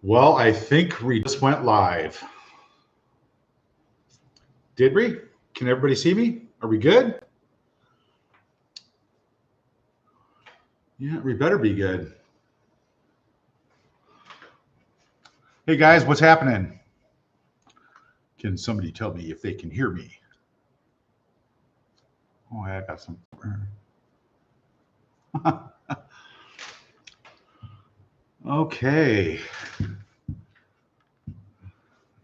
Well, I think we just went live. Did we? Can everybody see me? Are we good? Yeah, we better be good. Hey guys, what's happening? Can somebody tell me if they can hear me? Oh, I got some. Okay.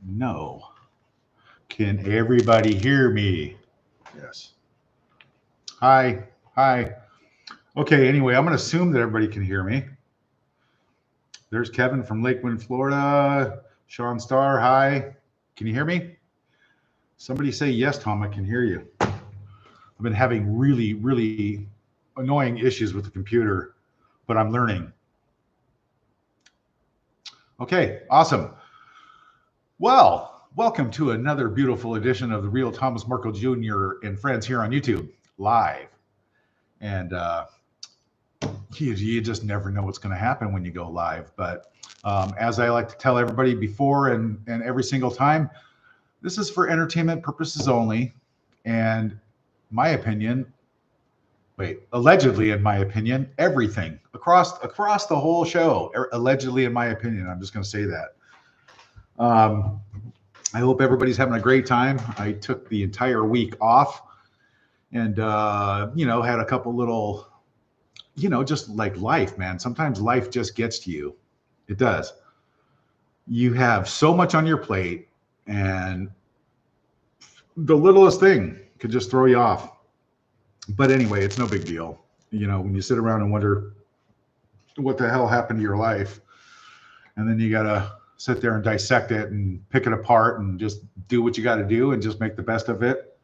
No. Can everybody hear me? Yes. Hi. Hi. Okay, anyway, I'm going to assume that everybody can hear me. There's Kevin from Lakeland, Florida. Sean Starr, hi. Can you hear me? Somebody say yes, Tom, I can hear you. I've been having really annoying issues with the computer, but I'm learning. Okay, awesome. Well, welcome to another beautiful edition of the Real Thomas Markle Jr. and Friends here on YouTube, live. And you just never know what's going to happen when you go live. But as I like to tell everybody before and every single time, this is for entertainment purposes only. And my opinion, allegedly, in my opinion, everything across the whole show, allegedly, in my opinion, I'm just going to say that. I hope everybody's having a great time. I took the entire week off and, had a couple little, just like life, man. Sometimes life just gets to you. It does. You have so much on your plate and the littlest thing could just throw you off. But anyway, it's no big deal. When you sit around and wonder what the hell happened to your life, and then you got to sit there and dissect it and pick it apart and just do what you got to do and just make the best of it.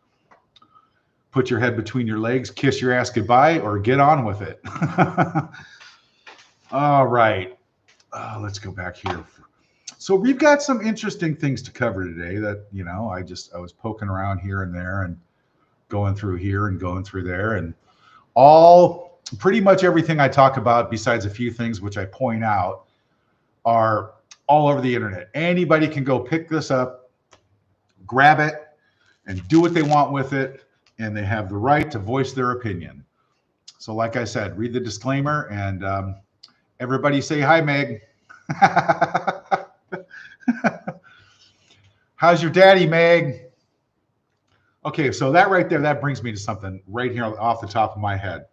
Put your head between your legs, kiss your ass goodbye, or get on with it. All right. Let's go back here. So we've got some interesting things to cover today that, I was poking around here and there and going through here and going through there, and pretty much everything I talk about, besides a few things which I point out, are all over the internet. Anybody can go pick this up, grab it, and do what they want with it, and they have the right to voice their opinion. So like I said, read the disclaimer, and everybody say hi, Meg. How's your daddy, Meg? Okay, so that right there, that brings me to something right here off the top of my head.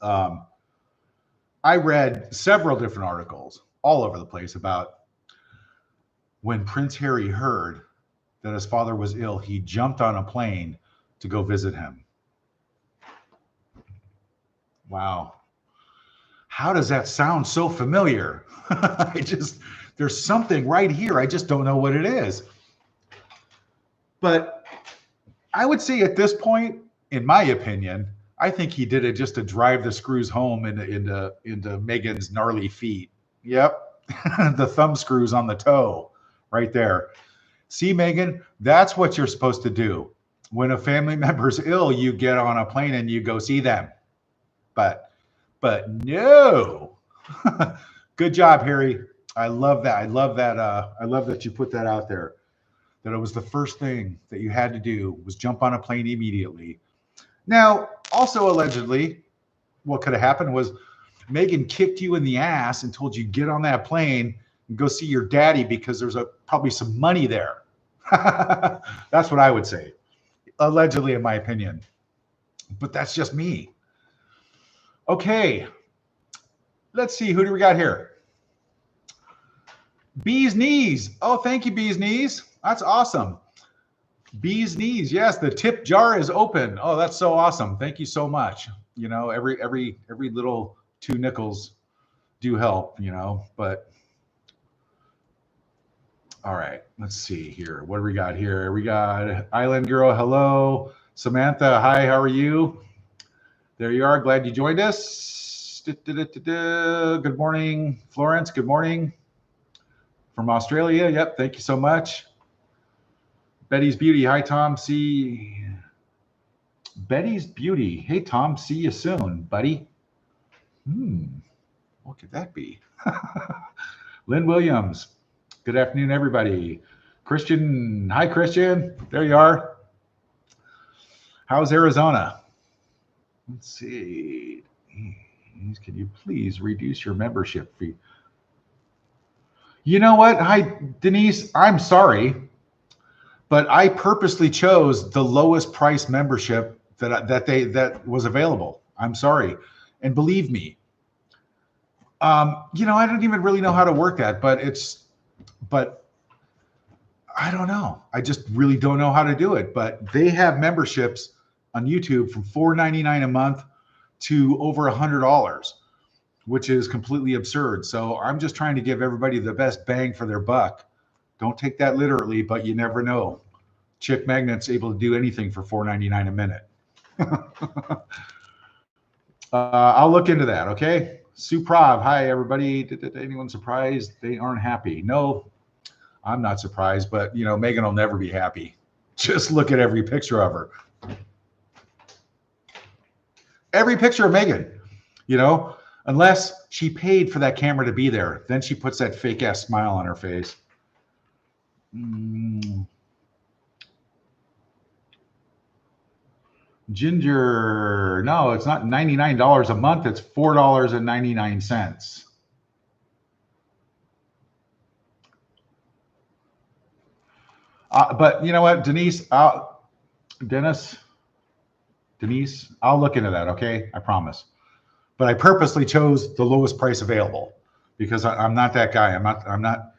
I read several different articles all over the place about when Prince Harry heard that his father was ill, he jumped on a plane to go visit him. Wow. How does that sound so familiar? There's something right here. I just don't know what it is. But I would say at this point, in my opinion, I think he did it just to drive the screws home into Meghan's gnarly feet. Yep. The thumb screws on the toe right there. See, Meghan, that's what you're supposed to do. When a family member's ill, you get on a plane and you go see them. But no. Good job, Harry. I love that. I love that you put that out there. That it was the first thing that you had to do was jump on a plane immediately. Now, also allegedly, what could have happened was Meghan kicked you in the ass and told you get on that plane and go see your daddy because there's probably some money there. That's what I would say, allegedly, in my opinion. But that's just me. Okay, let's see. Who do we got here? Bee's Knees. Oh, thank you, Bee's Knees. That's awesome. Bee's Knees. Yes, the tip jar is open. Oh, that's so awesome. Thank you so much. Every little 2 nickels do help, but all right, let's see here. What do we got here? We got Island Girl. Hello. Samantha. Hi, how are you? There you are. Glad you joined us. Good morning, Florence. Good morning. From Australia. Yep. Thank you so much. Betty's Beauty. Hi, Tom. See Betty's Beauty. Hey, Tom. See you soon, buddy. What could that be? Lynn Williams. Good afternoon, everybody. Christian. Hi, Christian. There you are. How's Arizona? Let's see. Can you please reduce your membership fee? You know what? Hi, Denise. I'm sorry, but I purposely chose the lowest price membership that was available. I'm sorry, and believe me, I don't even really know how to work that, but I don't know. I just really don't know how to do it. But they have memberships on YouTube from $4.99 a month to over $100, which is completely absurd. So I'm just trying to give everybody the best bang for their buck. Don't take that literally, but you never know. Chick Magnet's able to do anything for $4.99 a minute. I'll look into that, okay? Suprav, hi everybody. Did anyone surprised they aren't happy? No, I'm not surprised, but Meghan will never be happy. Just look at every picture of her. Every picture of Meghan, unless she paid for that camera to be there, then she puts that fake ass smile on her face. Ginger, no, it's not $99 a month. It's $4.99. But you know what, Denise, I'll look into that. Okay, I promise. But I purposely chose the lowest price available because I'm not that guy. I'm not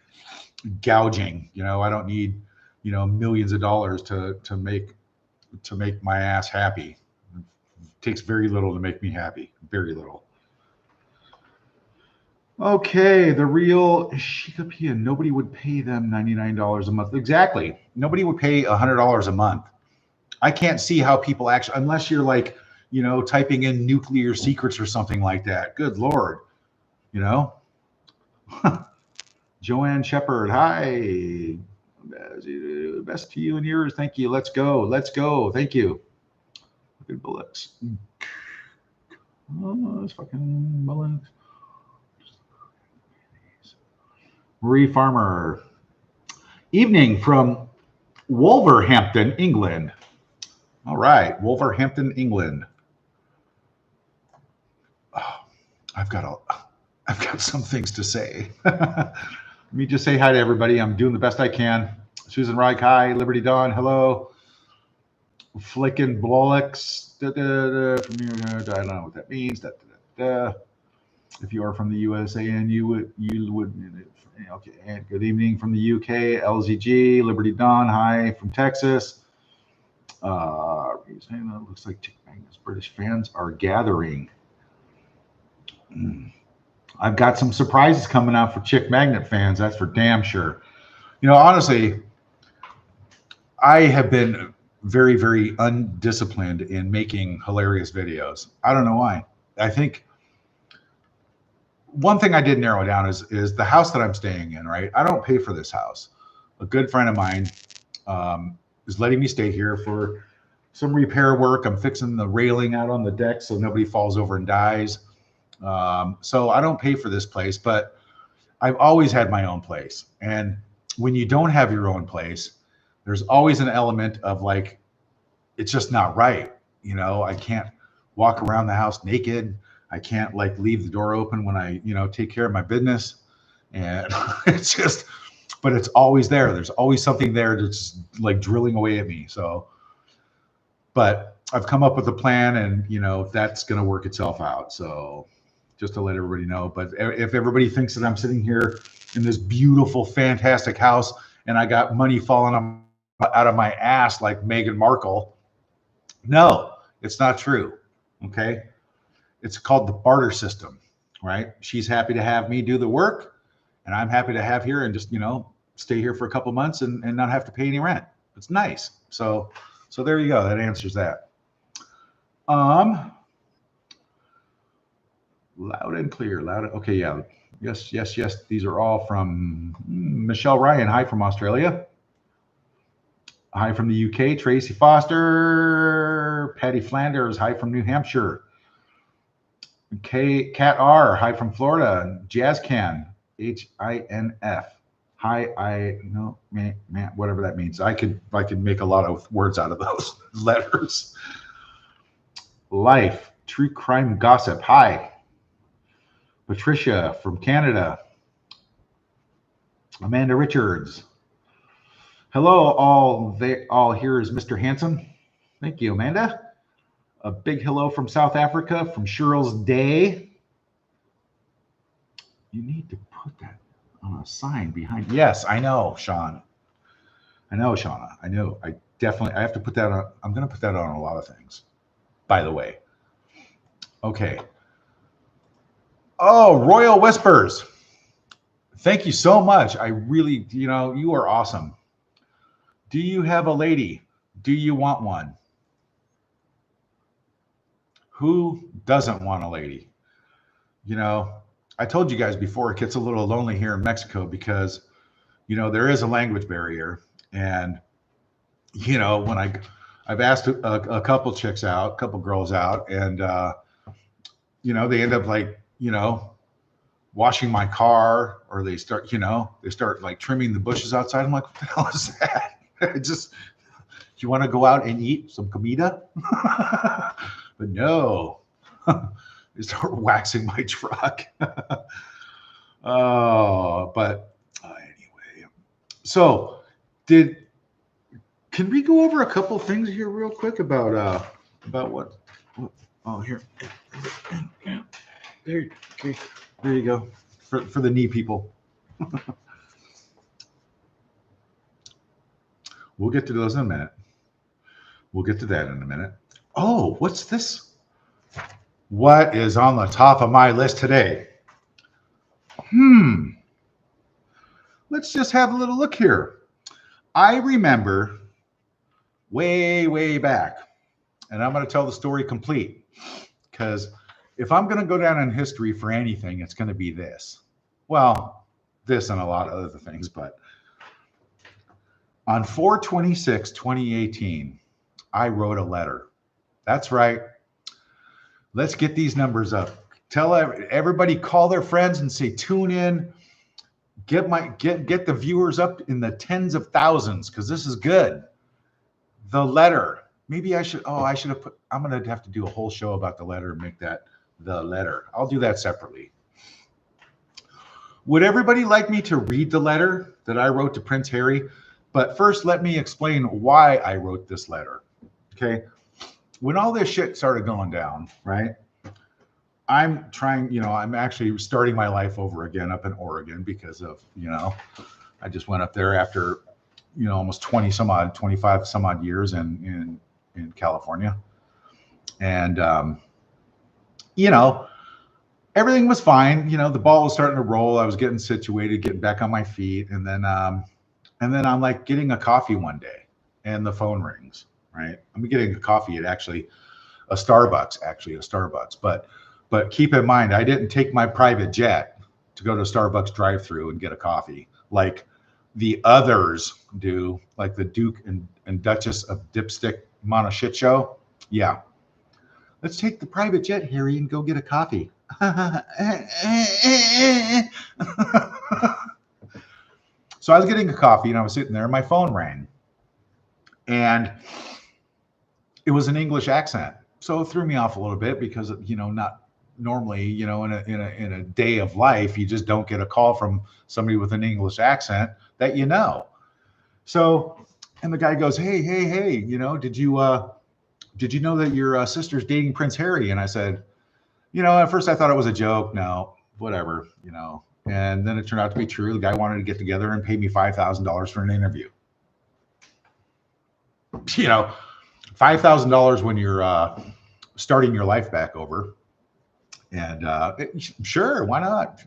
gouging. I don't need millions of dollars to make my ass happy. It takes very little to make me happy. Very little. Okay, the real Shikapia. Nobody would pay them $99 a month. Exactly. Nobody would pay $100 a month. I can't see how people actually, unless you're like, typing in nuclear secrets or something like that. Good Lord. Joanne Shepard. Hi. Best to you and yours. Thank you. Let's go. Let's go. Thank you. Good bullets. Oh, it's fucking bullets. Marie Farmer. Evening from Wolverhampton, England. All right, Wolverhampton, England. Oh, I've got some things to say. Let me just say hi to everybody. I'm doing the best I can. Susan Reich, hi. Liberty Dawn, hello. Flickin' Blolix. I don't know what that means. If you are from the USA and you would. Okay. And good evening from the UK. LZG, Liberty Dawn, hi from Texas. Looks like Chick Magnet's British fans are gathering. I've got some surprises coming out for Chick Magnet fans. That's for damn sure. Honestly, I have been very, very undisciplined in making hilarious videos. I don't know why. I think one thing I did narrow down is the house that I'm staying in, right? I don't pay for this house. A good friend of mine is letting me stay here for some repair work. I'm fixing the railing out on the deck so nobody falls over and dies. So I don't pay for this place, but I've always had my own place. And when you don't have your own place, there's always an element of like, it's just not right. I can't walk around the house naked. I can't like leave the door open when I, take care of my business. And it's just, but it's always there. There's always something there that's like drilling away at me. So, but I've come up with a plan and, that's going to work itself out. So just to let everybody know, but if everybody thinks that I'm sitting here in this beautiful, fantastic house and I got money falling out of my ass like Meghan Markle, no, it's not true. Okay. It's called the barter system, right? She's happy to have me do the work and I'm happy to have here and just, stay here for a couple months and not have to pay any rent. It's nice. So there you go. That answers that. Loud and clear. Okay, yeah. Yes. These are all from Michelle Ryan. Hi from Australia. Hi from the UK. Tracy Foster. Patty Flanders. Hi from New Hampshire. Kat R. Hi from Florida. Jazz Can. Hinf. Hi, no, man, whatever that means. I could make a lot of words out of those letters. Life, true crime gossip. Hi, Patricia from Canada. Amanda Richards. Hello, all here is Mr. Hanson. Thank you, Amanda. A big hello from South Africa, from Cheryl's Day. You need to put that on a sign behind. Yes, I know, Sean. I know, Shauna. I know. I have to put that on. I'm going to put that on a lot of things, by the way. Okay. Oh, Royal Whispers. Thank you so much. I really, you are awesome. Do you have a lady? Do you want one? Who doesn't want a lady? I told you guys before, it gets a little lonely here in Mexico because, there is a language barrier. And, when I've asked a couple chicks out, a couple girls out, and, they end up like, washing my car, or they start like trimming the bushes outside. I'm like, what the hell is that? You want to go out and eat some comida? But no, they start waxing my truck. Oh, but anyway. So can we go over a couple things here real quick about what? Oh, here. There you go. For the knee people. We'll get to those in a minute. We'll get to that in a minute. Oh, what's this? What is on the top of my list today? Let's just have a little look here. I remember way, way back, and I'm going to tell the story complete, because if I'm going to go down in history for anything, it's going to be this. Well, this and a lot of other things, but on 4/26/2018, I wrote a letter. That's right. Let's get these numbers up. Tell everybody, call their friends and say, tune in. Get the viewers up in the tens of thousands, because this is good. The letter. Maybe I should have put, I'm going to have to do a whole show about the letter and make that the letter. I'll do that separately. Would everybody like me to read the letter that I wrote to Prince Harry? But first, let me explain why I wrote this letter. Okay. When all this shit started going down, right? I'm actually starting my life over again up in Oregon because of, I just went up there after, almost 25 some odd years in California. And, everything was fine. The ball was starting to roll. I was getting situated, getting back on my feet. And then I'm like getting a coffee one day and the phone rings, right? I'm getting a coffee at a Starbucks. But keep in mind, I didn't take my private jet to go to Starbucks drive-through and get a coffee like the others do, like the Duke and Duchess of Dipstick Mono Shit Show. Yeah. Let's take the private jet, Harry, and go get a coffee. So I was getting a coffee and I was sitting there and my phone rang. And it was an English accent. So it threw me off a little bit because, not normally, in a day of life, you just don't get a call from somebody with an English accent that you know. So, and the guy goes, hey, did you know that your sister's dating Prince Harry? And I said, at first I thought it was a joke. No, whatever, And then it turned out to be true. The guy wanted to get together and pay me $5,000 for an interview. $5,000 when you're starting your life back over. And sure, why not?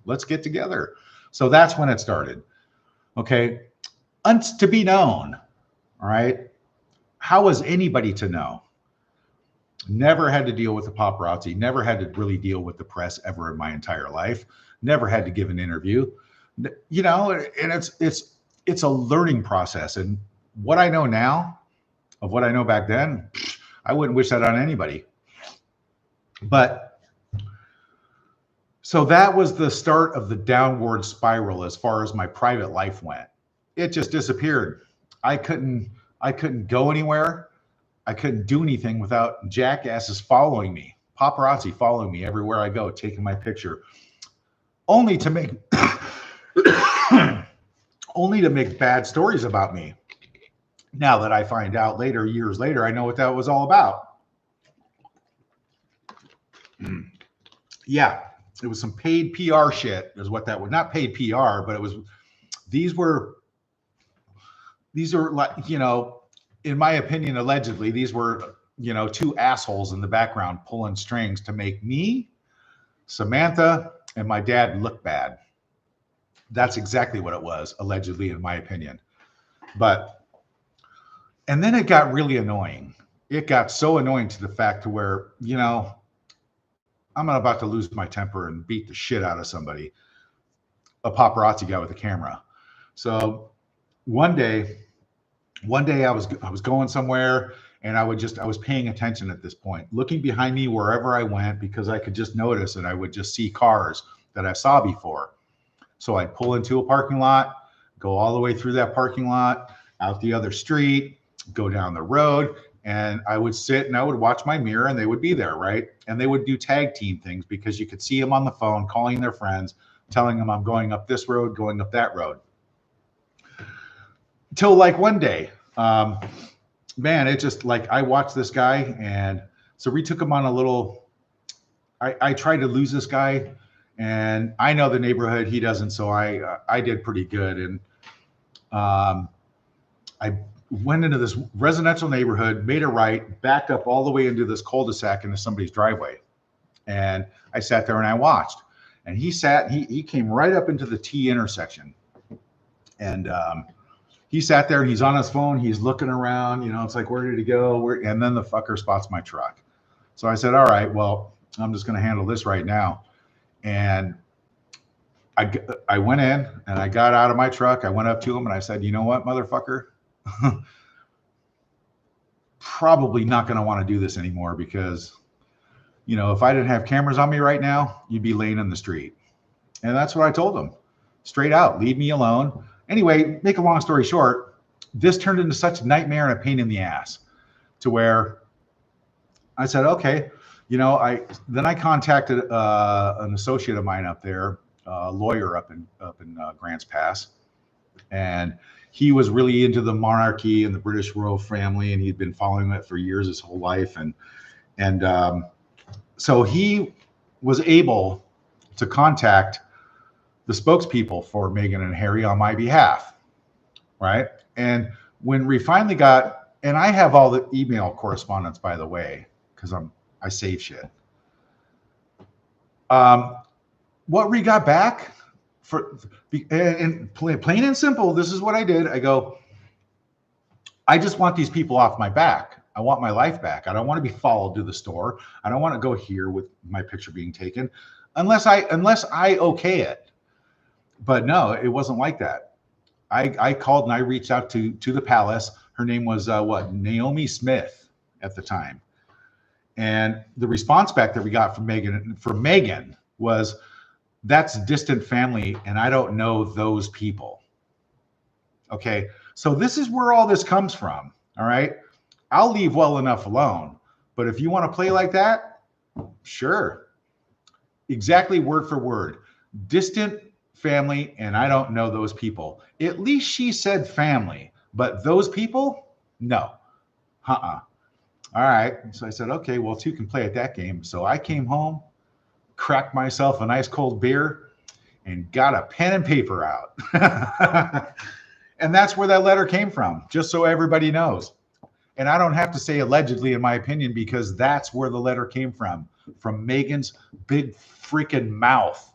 Let's get together. So that's when it started. Okay. To be known. All right. How was anybody to know? Never had to deal with the paparazzi. Never had to really deal with the press ever in my entire life. Never had to give an interview. And it's a learning process. And what I know now of what I know back then, I wouldn't wish that on anybody. But So that was the start of the downward spiral as far as my private life went. It just disappeared. I couldn't I couldn't go anywhere. I couldn't do anything without jackasses following me, paparazzi following me everywhere I go, taking my picture, only to make only to make bad stories about me. Now that I find out later, years later, I know what that was all about. Yeah, it was some paid PR shit, is what that was. Not paid PR, but it was. These were like, in my opinion, allegedly, these were, two assholes in the background pulling strings to make me, Samantha, and my dad look bad. That's exactly what it was, allegedly, in my opinion. And then it got really annoying. It got so annoying to the fact to where, I'm about to lose my temper and beat the shit out of somebody, a paparazzi guy with a camera. So one day I was going somewhere, and I was paying attention at this point, looking behind me wherever I went, because I could just notice, and I would just see cars that I saw before. So I'd pull into a parking lot, go all the way through that parking lot, out the other street, go down the road, and I would sit and I would watch my mirror, and they would be there, right? And they would do tag team things, because you could see them on the phone calling their friends, telling them I'm going up this road, going up that road. Till like one day, man, it just like, I watched this guy, and so we took him on a little, I tried to lose this guy, and I know the neighborhood, he doesn't, so I did pretty good. And I went into this residential neighborhood, made a right, backed up all the way into this cul-de-sac into somebody's driveway. And I sat there and I watched. And he came right up into the T intersection. And he sat there and he's on his phone, he's looking around, it's like, where did he go? And then the fucker spots my truck. So I said, all right, well, I'm just going to handle this right now. And I went in and I got out of my truck. I went up to him and I said, you know what, motherfucker? Probably not going to want to do this anymore, because, if I didn't have cameras on me right now, you'd be laying in the street. And that's what I told him. Straight out, leave me alone. Anyway, make a long story short, this turned into such a nightmare and a pain in the ass, to where I said, okay, then I contacted an associate of mine up there, a lawyer up in Grants Pass, and he was really into the monarchy and the British royal family, and he'd been following it for years, his whole life, and so he was able to contact the spokespeople for Meghan and Harry on my behalf, right? And when we finally got, and I have all the email correspondence, by the way, because I save shit. What we got back and plain and simple, this is what I did. I go, I just want these people off my back. I want my life back. I don't want to be followed to the store. I don't want to go here with my picture being taken, unless I okay it. But no, it wasn't like that. I called and I reached out to the palace. Her name was Naomi Smith at the time. And the response back that we got from Meghan was, that's distant family, and I don't know those people. Okay, so this is where all this comes from. All right, I'll leave well enough alone, but if you want to play like that, sure. Exactly word for word. Distant family, and I don't know those people. At least she said family, but those people, no. All right. So I said, okay, well, two can play at that game. So I came home, cracked myself a nice cold beer, and got a pen and paper out. And that's where that letter came from, just so everybody knows. And I don't have to say allegedly, in my opinion, because that's where the letter came from Meghan's big freaking mouth,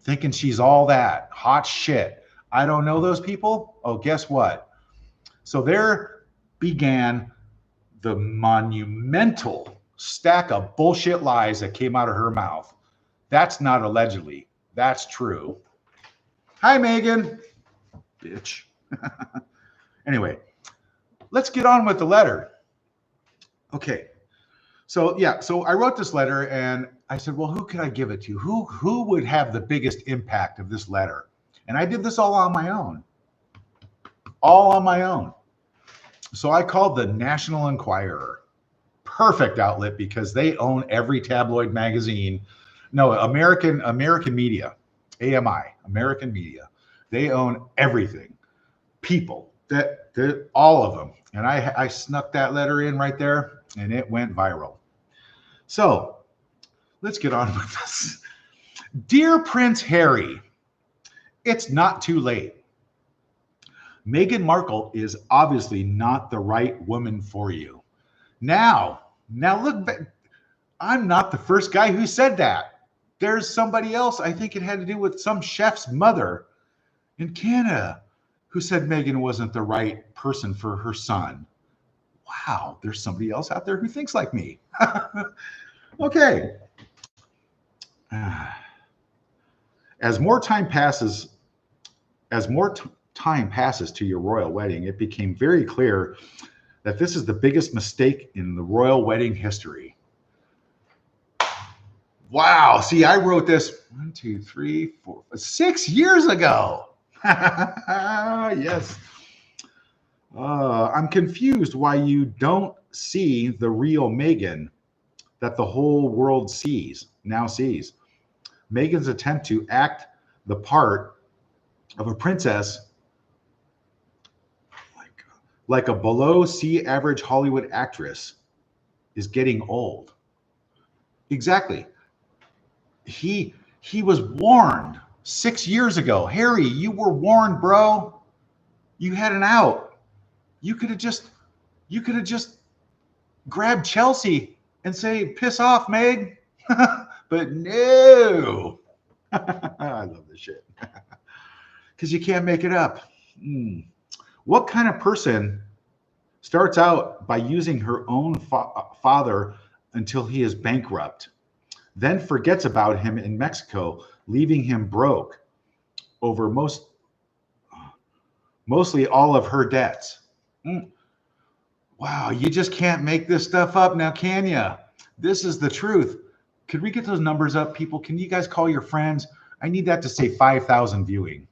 thinking she's all that hot shit. I don't know those people. Oh, guess what? So there began the monumental stack of bullshit lies that came out of her mouth. That's not allegedly. That's true. Hi, Meghan. Bitch. Anyway, let's get on with the letter. Okay. So, yeah. So I wrote this letter, and I said, well, who could I give it to? Who would have the biggest impact of this letter? And I did this all on my own. All on my own. So I called the National Enquirer. Perfect outlet because they own every tabloid magazine. No, American media, AMI, American media. They own everything. People, that all of them. And I snuck that letter in right there, and it went viral. So let's get on with this. Dear Prince Harry, it's not too late. Meghan Markle is obviously not the right woman for you. Now look back. I'm not the first guy who said that. There's somebody else. I think it had to do with some chef's mother in Canada who said Meghan wasn't the right person for her son. Wow, there's somebody else out there who thinks like me. Okay. As more time passes to your royal wedding, it became very clear that this is the biggest mistake in the royal wedding history. Wow. See, I wrote this 6 years ago. Yes. I'm confused why you don't see the real Meghan that the whole world now sees. Meghan's attempt to act the part of a princess like a below sea average Hollywood actress is getting old. Exactly. He was warned 6 years ago. Harry, you were warned, bro. You had an out. You could have just grabbed Chelsea and say, piss off, Meg. But no. I love this shit. Because you can't make it up. What kind of person starts out by using her own father until he is bankrupt, then forgets about him in Mexico, leaving him broke over mostly all of her debts? Wow, you just can't make this stuff up now, can you? This is the truth. Could we get those numbers up, people? Can you guys call your friends? I need that to say 5,000 viewing,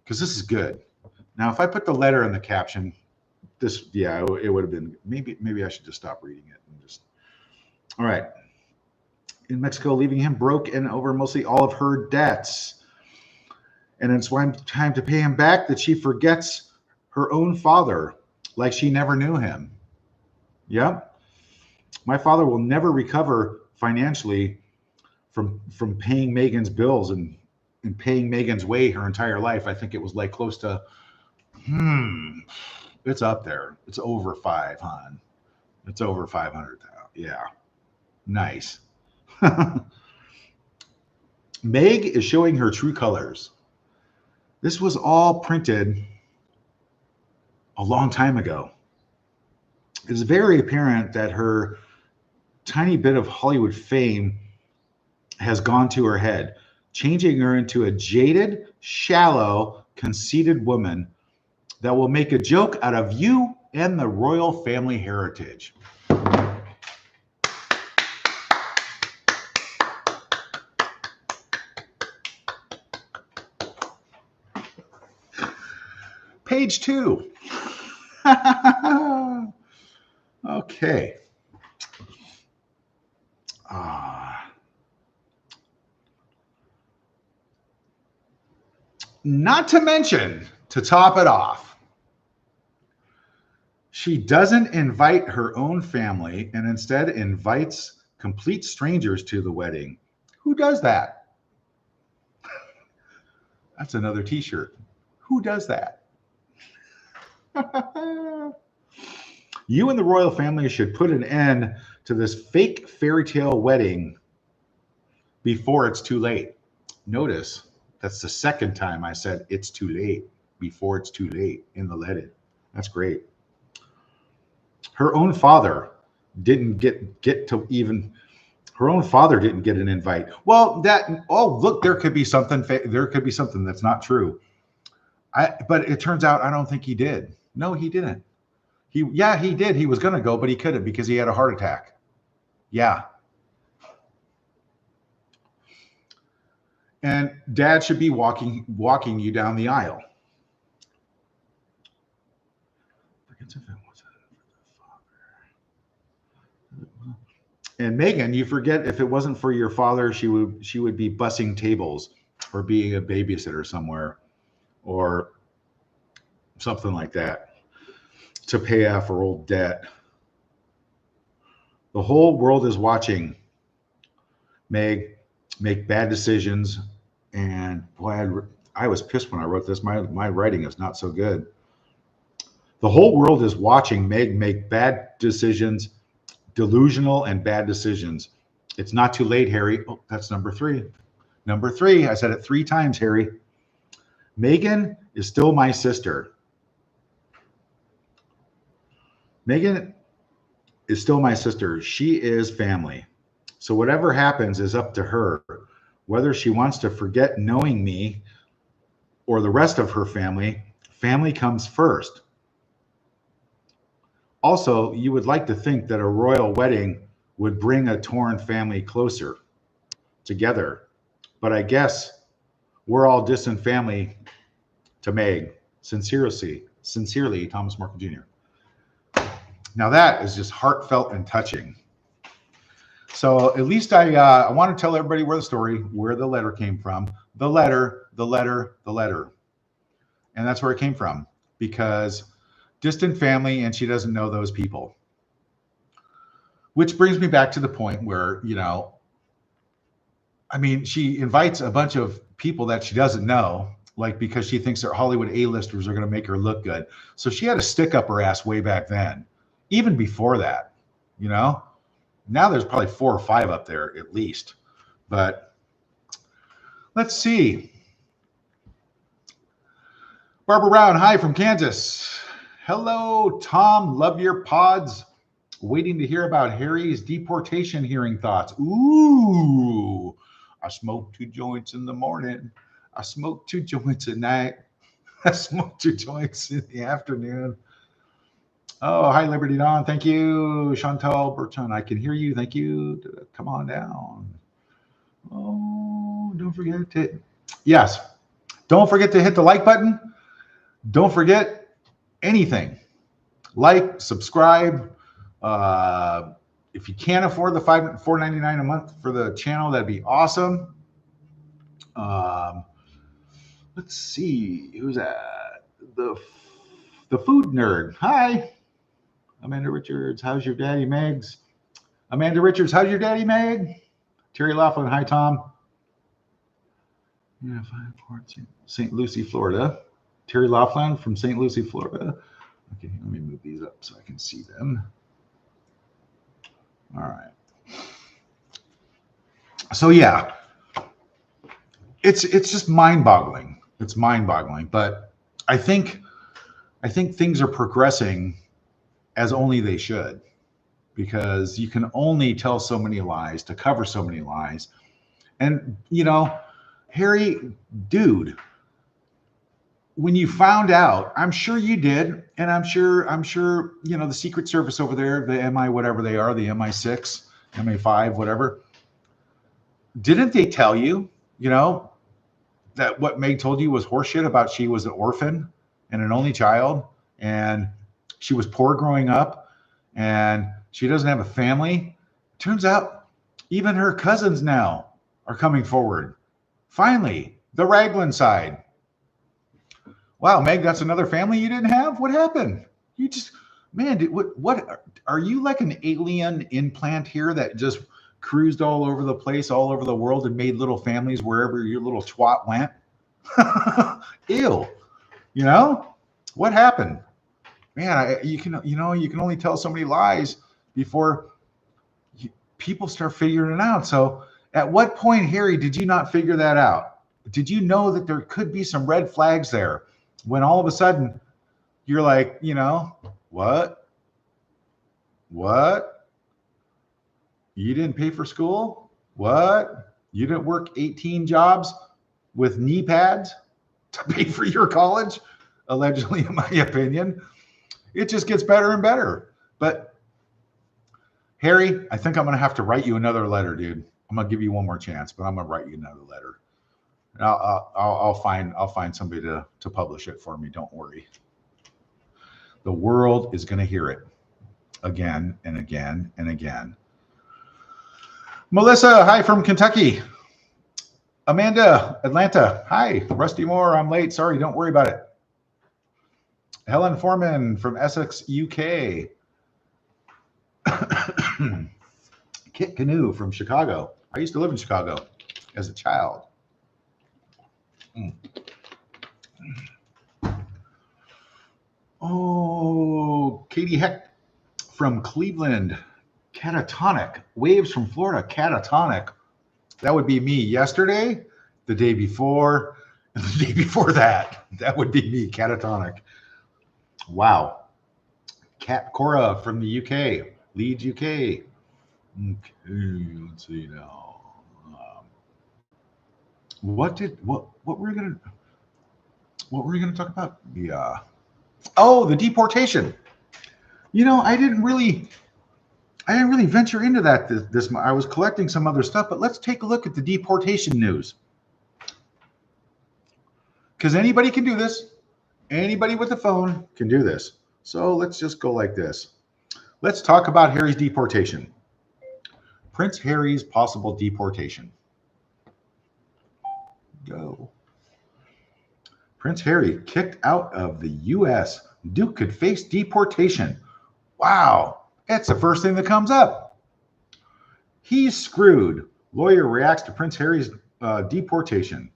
because this is good. Now, if I put the letter in the caption, it would have been, maybe I should just stop reading it and just, all right. In Mexico, leaving him broke and over mostly all of her debts. And it's time to pay him back that she forgets her own father, like she never knew him. Yep. My father will never recover financially from paying Meghan's bills and paying Meghan's way her entire life. I think it was like close to, it's up there. It's over 5, hon. It's over 500,000. Yeah. Nice. Meg is showing her true colors. This was all printed a long time ago. It is very apparent that her tiny bit of Hollywood fame has gone to her head, changing her into a jaded, shallow, conceited woman that will make a joke out of you and the royal family heritage. Page 2. Okay. Not to mention, to top it off, she doesn't invite her own family and instead invites complete strangers to the wedding. Who does that? That's another t-shirt. Who does that? You and the royal family should put an end to this fake fairy tale wedding before it's too late. Notice that's the second time I said it's too late, before it's too late in the letter. That's great. Her own father didn't get to even, her own father didn't get an invite. Well, look, there could be something that's not true. But it turns out I don't think he did. No, he didn't. He did. He was going to go, but he couldn't because he had a heart attack. Yeah. And dad should be walking you down the aisle. And Meghan, you forget, if it wasn't for your father, she would be bussing tables or being a babysitter somewhere or something like that to pay off her old debt. The whole world is watching Meg make bad decisions. And boy, I was pissed when I wrote this. My writing is not so good. The whole world is watching Meg make bad decisions, delusional and bad decisions. It's not too late, Harry. Oh, that's number 3. Number 3. I said it 3 times, Harry. Meghan is still my sister. Meghan is still my sister. She is family. So whatever happens is up to her. Whether she wants to forget knowing me or the rest of her family, family comes first. Also, you would like to think that a royal wedding would bring a torn family closer together. But I guess we're all distant family to Meg. Sincerely, Thomas Markle Jr. Now that is just heartfelt and touching. So at least I want to tell everybody where the letter came from. The letter. And that's where it came from, because distant family, and she doesn't know those people. Which brings me back to the point where, she invites a bunch of people that she doesn't know, like because she thinks that Hollywood A-listers are going to make her look good. So she had a stick up her ass way back then, even before that, Now there's probably 4 or 5 up there at least. But let's see. Barbara Brown, hi from Kansas. Hello, Tom. Love your pods. Waiting to hear about Harry's deportation hearing thoughts. Ooh, I smoked 2 joints in the morning. I smoked 2 joints at night. I smoked 2 joints in the afternoon. Oh, hi, Liberty Dawn. Thank you. Chantal Bertrand, I can hear you. Thank you. Come on down. Oh, don't forget to, yes. Don't forget to hit the like button. Don't forget anything. Like, subscribe. If you can't afford the $4.99 a month for the channel, that'd be awesome. Let's see. Who's that? The food nerd. Hi. Amanda Richards, how's your daddy, Megs? Amanda Richards, how's your daddy, Meg? Terry Laughlin, hi, Tom. Yeah, St. Lucie, Florida. Terry Laughlin from St. Lucie, Florida. Okay, let me move these up so I can see them. All right. So yeah, it's just mind-boggling. It's mind-boggling, but I think things are progressing as only they should, because you can only tell so many lies to cover so many lies. And Harry, dude, when you found out, I'm sure you did, and I'm sure the Secret Service over there, the MI whatever they are, the MI6, MI5, whatever, didn't they tell you, that what Meg told you was horseshit about she was an orphan and an only child, and she was poor growing up, and she doesn't have a family? Turns out even her cousins now are coming forward. Finally, the Raglan side. Wow, Meg, that's another family you didn't have? What happened? You just, man, what are you, like an alien implant here that just cruised all over the place, all over the world, and made little families wherever your little twat went? Ew. What happened? Man, you can only tell so many lies before people start figuring it out. So at what point, Harry, did you not figure that out? Did you know that there could be some red flags there when all of a sudden you're like, what? You didn't pay for school? What? You didn't work 18 jobs with knee pads to pay for your college? Allegedly, in my opinion. It just gets better and better. But Harry, I think I'm going to have to write you another letter, dude. I'm going to give you one more chance, but I'm going to write you another letter. I'll find somebody to publish it for me. Don't worry. The world is going to hear it again and again and again. Melissa, hi from Kentucky. Amanda, Atlanta, hi. Rusty Moore, I'm late. Sorry, don't worry about it. Helen Foreman from Essex, UK. Kit Canoe from Chicago. I used to live in Chicago as a child. Oh, Katie Heck from Cleveland. Catatonic. Waves from Florida. Catatonic. That would be me yesterday, the day before, and the day before that. That would be me, catatonic. Wow. Kat Cora from the UK. Leeds, UK. Okay, let's see now. What were we gonna talk about? The deportation. I didn't really venture into that this I was collecting some other stuff, but let's take a look at the deportation news. Because anybody can do this. Anybody with a phone can do this. So let's just go like this. Let's talk about Harry's deportation. Prince Harry's possible deportation. Go. Prince Harry kicked out of the U.S. Duke could face deportation. Wow, that's the first thing that comes up. He's screwed. Lawyer reacts to Prince Harry's deportation.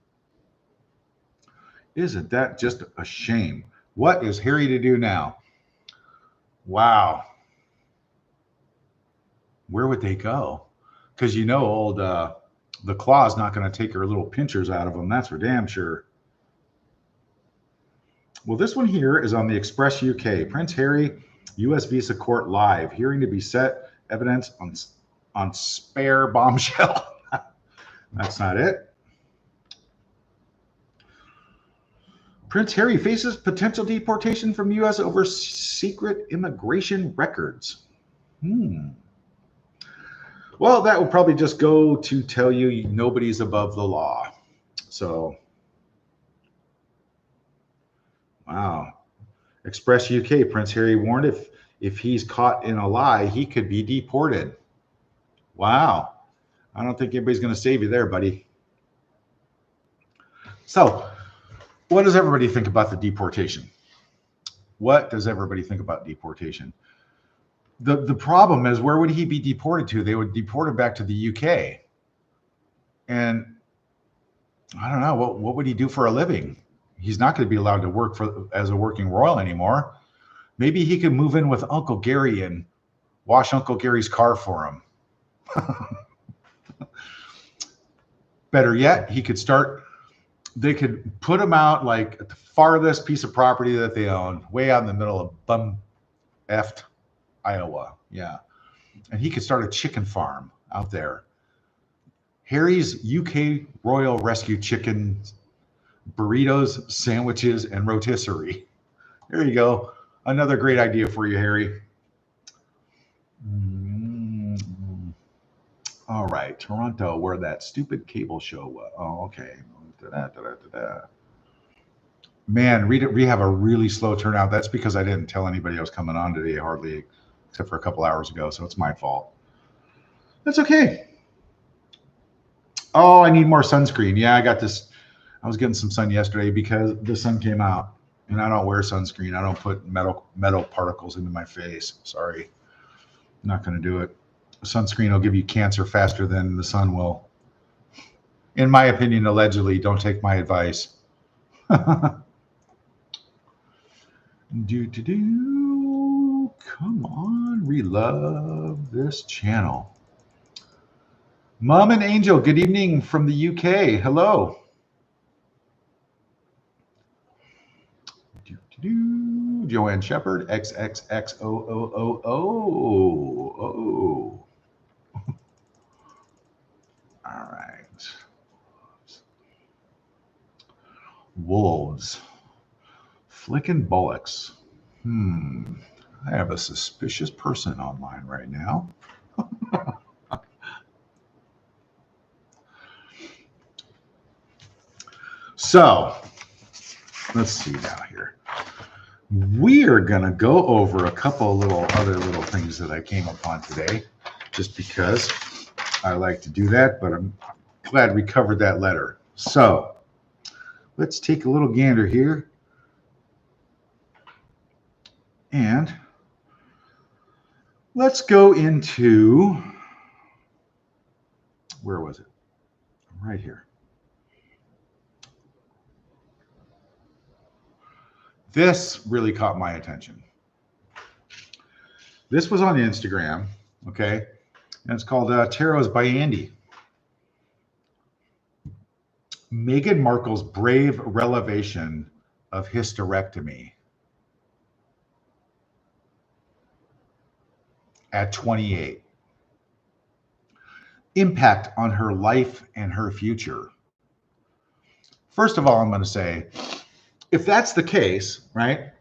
Isn't that just a shame? What is Harry to do now? Wow. Where would they go? Because old the Claw's not going to take her little pinchers out of them. That's for damn sure. Well, this one here is on the Express UK. Prince Harry, U.S. Visa Court Live. Hearing to be set. Evidence on spare bombshell. That's not it. Prince Harry faces potential deportation from the U.S. over secret immigration records. Well, that will probably just go to tell you nobody's above the law. So, wow. Express UK, Prince Harry warned if he's caught in a lie, he could be deported. Wow. I don't think anybody's going to save you there, buddy. So, what does everybody think about the deportation? What does everybody think about deportation? The problem is, where would he be deported to? They would deport him back to the UK. And I don't know, what would he do for a living? He's not going to be allowed to work as a working royal anymore. Maybe he could move in with Uncle Gary and wash Uncle Gary's car for him. Better yet, they could put him out like at the farthest piece of property that they own, way out in the middle of bum-effed Iowa. Yeah. And he could start a chicken farm out there. Harry's UK Royal Rescue Chicken burritos, sandwiches, and rotisserie. There you go. Another great idea for you, Harry. All right. Toronto, where that stupid cable show was. Oh, okay. Man, we have a really slow turnout. That's because I didn't tell anybody I was coming on today, hardly, except for a couple hours ago. So it's my fault. That's okay. Oh, I need more sunscreen. Yeah, I got this. I was getting some sun yesterday because the sun came out, and I don't wear sunscreen. I don't put metal particles into my face. Sorry. I'm not going to do it. Sunscreen will give you cancer faster than the sun will. In my opinion, allegedly. Don't take my advice. Come on, we love this channel. Mom and Angel, good evening from the UK. Hello. Joanne Shepard, XXXOOOO. Oh. All right. Wolves. Flicking bullocks. I have a suspicious person online right now. So let's see now here. We are going to go over a couple of other little things that I came upon today, just because I like to do that, but I'm glad we covered that letter. So let's take a little gander here. And let's go into, where was it? Right here. This really caught my attention. This was on Instagram, okay? And it's called Tarots by Andy. Meghan Markle's brave revelation of hysterectomy at 28. Impact on her life and her future. First of all, I'm going to say, if that's the case, right?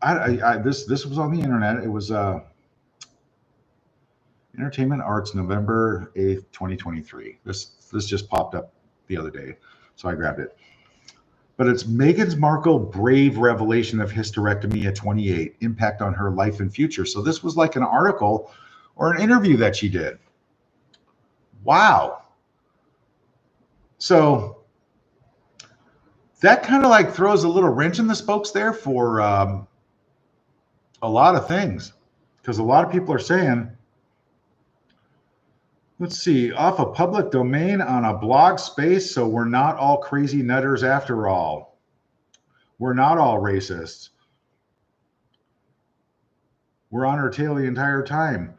This was on the internet. It was Entertainment Arts, November 8th, 2023. This just popped up the other day, so I grabbed it. But it's Meghan Markle brave revelation of hysterectomy at 28, impact on her life and future. So this was like an article or an interview that she did. Wow. So that kind of like throws a little wrench in the spokes there for a lot of things, because a lot of people are saying, let's see, off a public domain on a blog space, so we're not all crazy nutters after all. We're not all racists. We're on her tail the entire time.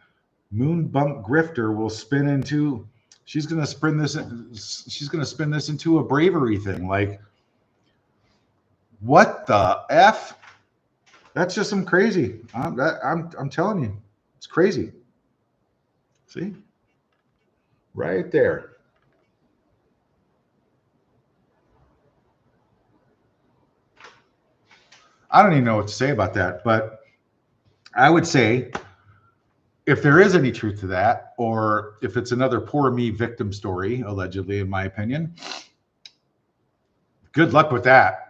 Moon bump grifter will spin into, she's going to spin this into a bravery thing. Like, what the F? That's just some crazy. I'm telling you, it's crazy. See? Right there. I don't even know what to say about that, but I would say if there is any truth to that, or if it's another poor me victim story, allegedly, in my opinion, good luck with that.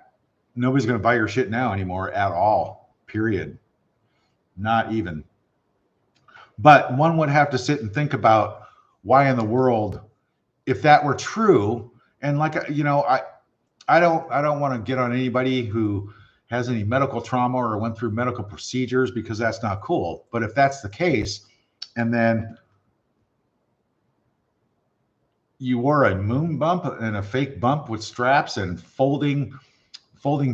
Nobody's going to buy your shit now anymore at all, period. Not even. But one would have to sit and think about why in the world, if that were true, and like, you know, I don't want to get on anybody who has any medical trauma or went through medical procedures, because that's not cool. But if that's the case, and then you wore a moon bump and a fake bump with straps and folding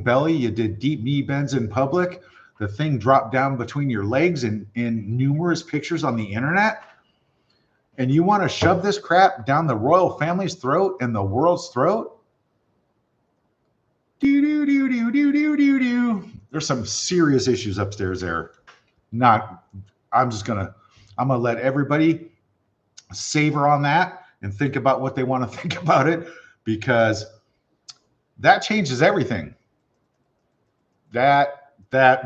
belly, you did deep knee bends in public, the thing dropped down between your legs in numerous pictures on the internet, and you want to shove this crap down the royal family's throat and the world's throat? There's some serious issues upstairs there. I'm gonna let everybody savor on that and think about what they want to think about it, because that changes everything. That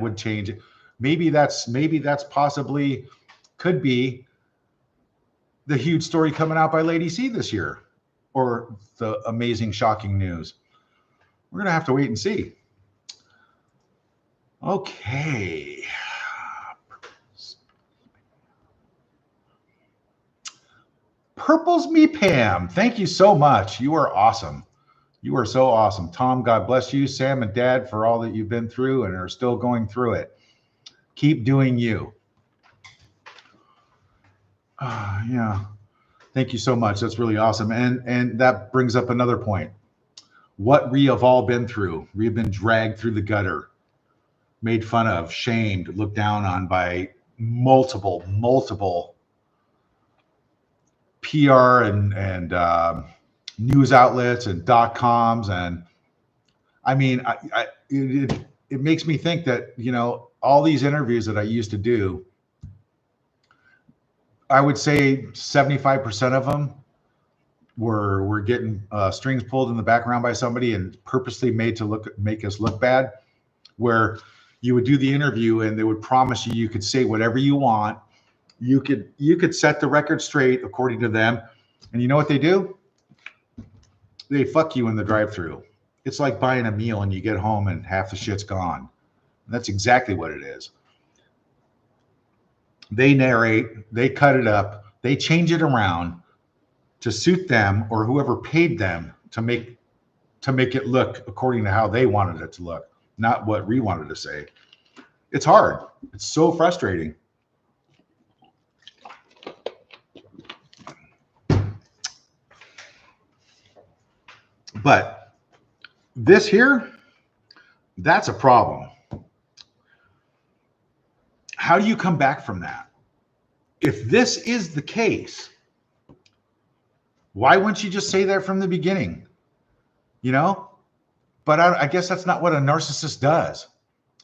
would change it. Maybe that's possibly could be the huge story coming out by Lady C this year, or the amazing, shocking news. We're going to have to wait and see. Okay. Purple's Me Pam. Thank you so much. You are awesome. You are so awesome. Tom, God bless you. Sam and Dad, for all that you've been through and are still going through it. Keep doing you. Yeah. Thank you so much. That's really awesome. And that brings up another point. What we have all been through. We have been dragged through the gutter, made fun of, shamed, looked down on by multiple PR and news outlets and .coms. And I mean, it makes me think that, you know, all these interviews that I used to do, I would say 75% of them were getting strings pulled in the background by somebody and purposely made to make us look bad, where you would do the interview and they would promise you could say whatever you want. You could set the record straight according to them. And you know what they do? They fuck you in the drive-thru. It's like buying a meal and you get home and half the shit's gone. And that's exactly what it is. They narrate, they cut it up, they change it around to suit them or whoever paid them to make it look according to how they wanted it to look, not what we wanted to say. It's hard. It's so frustrating. But this here, that's a problem. How do you come back from that? If this is the case, why wouldn't you just say that from the beginning? You know? But I guess that's not what a narcissist does.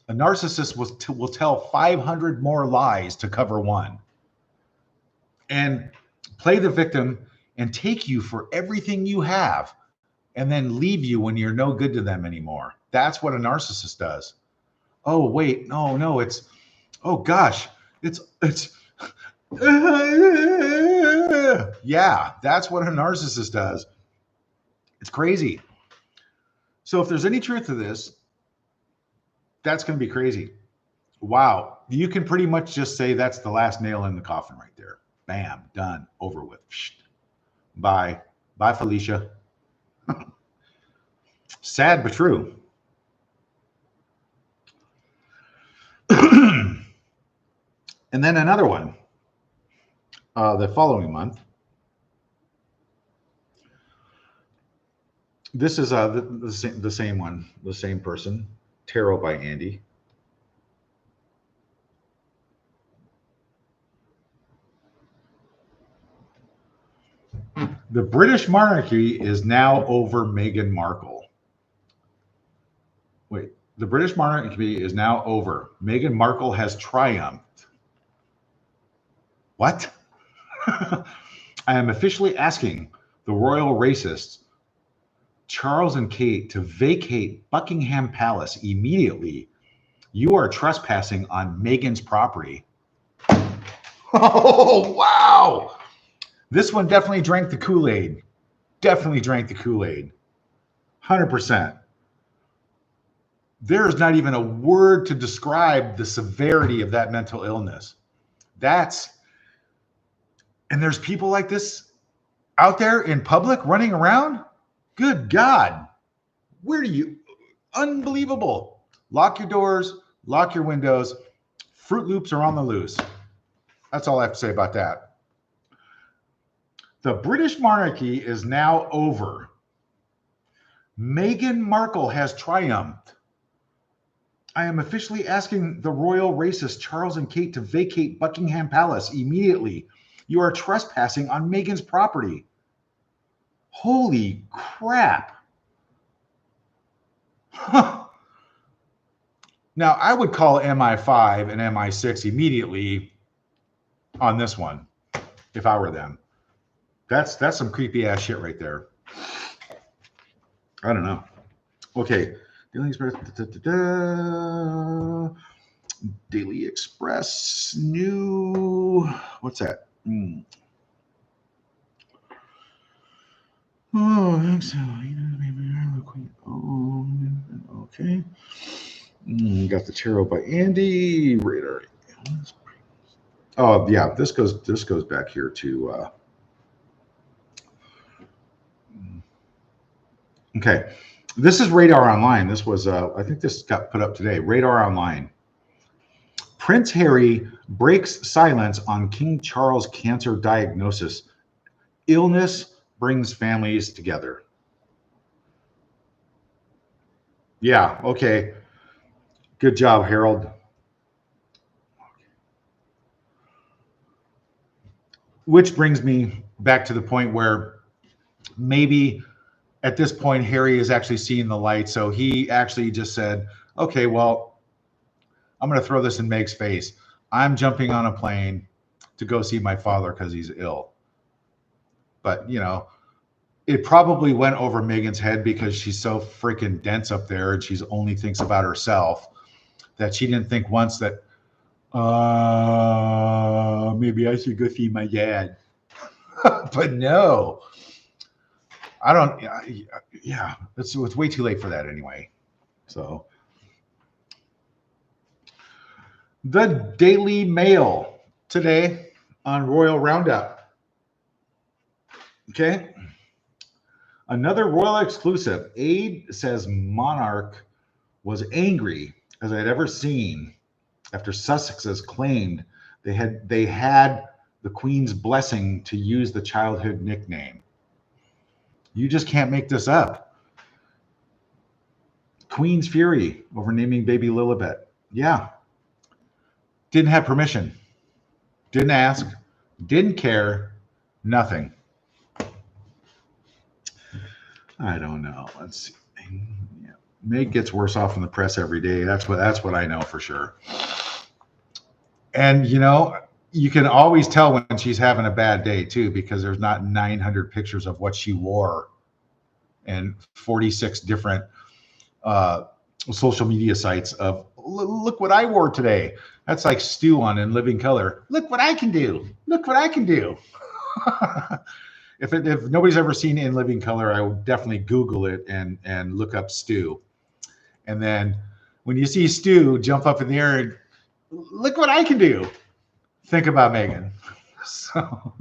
A narcissist will tell 500 more lies to cover one and play the victim and take you for everything you have and then leave you when you're no good to them anymore. That's what a narcissist does. Oh, wait, no, it's, oh gosh, it's, yeah, that's what a narcissist does. It's crazy. So if there's any truth to this, that's going to be crazy. Wow. You can pretty much just say that's the last nail in the coffin right there. Bam, done, over with. Bye. Bye, Felicia. Sad but true. And then another one the following month. This is the same one, the same person. Tarot by Andy. The British monarchy is now over Meghan Markle. Wait, the British monarchy is now over. Meghan Markle has triumphed. What? I am officially asking the royal racists, Charles and Kate, to vacate Buckingham Palace immediately. You are trespassing on Meghan's property. Oh, wow. This one definitely drank the Kool-Aid. Definitely drank the Kool-Aid. 100%. There is not even a word to describe the severity of that mental illness. And there's people like this out there in public running around. Good God. Where do you? Unbelievable. Lock your doors, lock your windows. Fruit Loops are on the loose. That's all I have to say about that. The British monarchy is now over. Meghan Markle has triumphed. I am officially asking the royal racists Charles and Kate to vacate Buckingham Palace immediately. You are trespassing on Meghan's property. Holy crap. Now, I would call MI5 and MI6 immediately on this one if I were them. That's some creepy ass shit right there. I don't know. Okay. Daily Express. Daily Express. New. What's that? Oh, I think so. Okay. Got the Tarot by Andy. Radar. Oh yeah, this goes back here to. Okay, this is Radar Online. This was I think this got put up today. Radar Online. Prince Harry breaks silence on King Charles cancer diagnosis. Illness brings families together. Yeah, okay. Good job, Harold. Which brings me back to the point where maybe at this point, Harry is actually seeing the light. So he actually just said, okay, well, I'm going to throw this in Meg's face. I'm jumping on a plane to go see my father because he's ill. But, you know, it probably went over Meghan's head because she's so freaking dense up there and she's only thinks about herself that she didn't think once that, maybe I should go see my dad. But no, I don't. Yeah, it's way too late for that anyway. So the Daily Mail today on Royal Roundup. Okay. Another royal exclusive. Aide says monarch was angry as I'd ever seen after Sussexes claimed they had the Queen's blessing to use the childhood nickname. You just can't make this up. Queen's fury over naming baby Lilibet. Yeah. Didn't have permission. Didn't ask. Didn't care. Nothing. I don't know. Let's see. Yeah. Meg gets worse off in the press every day. That's what I know for sure. And you can always tell when she's having a bad day too, because there's not 900 pictures of what she wore and 46 different social media sites of look what I wore today. That's like Stu on In Living Color. Look what I can do. Look what I can do. If nobody's ever seen In Living Color, I would definitely Google it and look up Stu. And then when you see Stu jump up in the air and look what I can do, think about Meghan. So,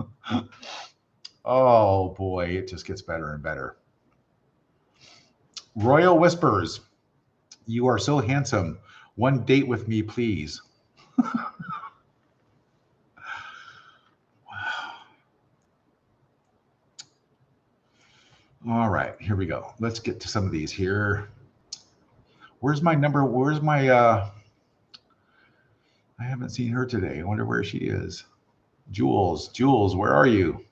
oh boy, it just gets better and better. Royal Whispers. You are so handsome. One date with me, please. Wow. All right, here we go. Let's get to some of these here. Where's my I haven't seen her today. I wonder where she is. Jules, where are you?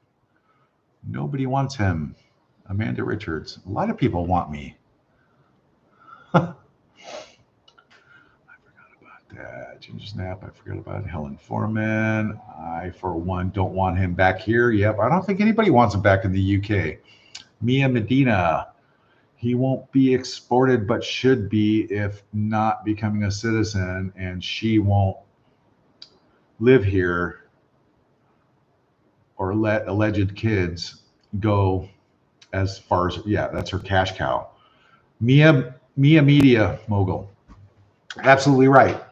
Nobody wants him. Amanda Richards. A lot of people want me. I forgot about that. Ginger Snap. I forgot about Helen Foreman. I, for one, don't want him back here. Yep. I don't think anybody wants him back in the UK. Mia Medina. He won't be exported, but should be if not becoming a citizen, and she won't live here or let alleged kids go as far as, yeah, that's her cash cow. Mia Media Mogul. Absolutely right.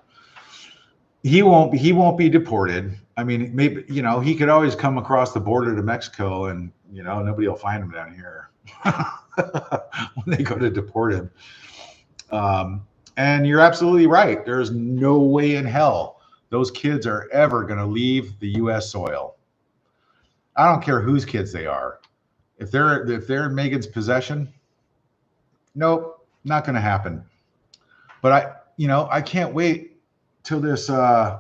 He won't be deported. I mean, maybe, he could always come across the border to Mexico and, nobody will find him down here when they go to deport him. And you're absolutely right. There's no way in hell those kids are ever going to leave the U.S. soil. I don't care whose kids they are. If they're in Meghan's possession, nope, not going to happen. But I can't wait till this. The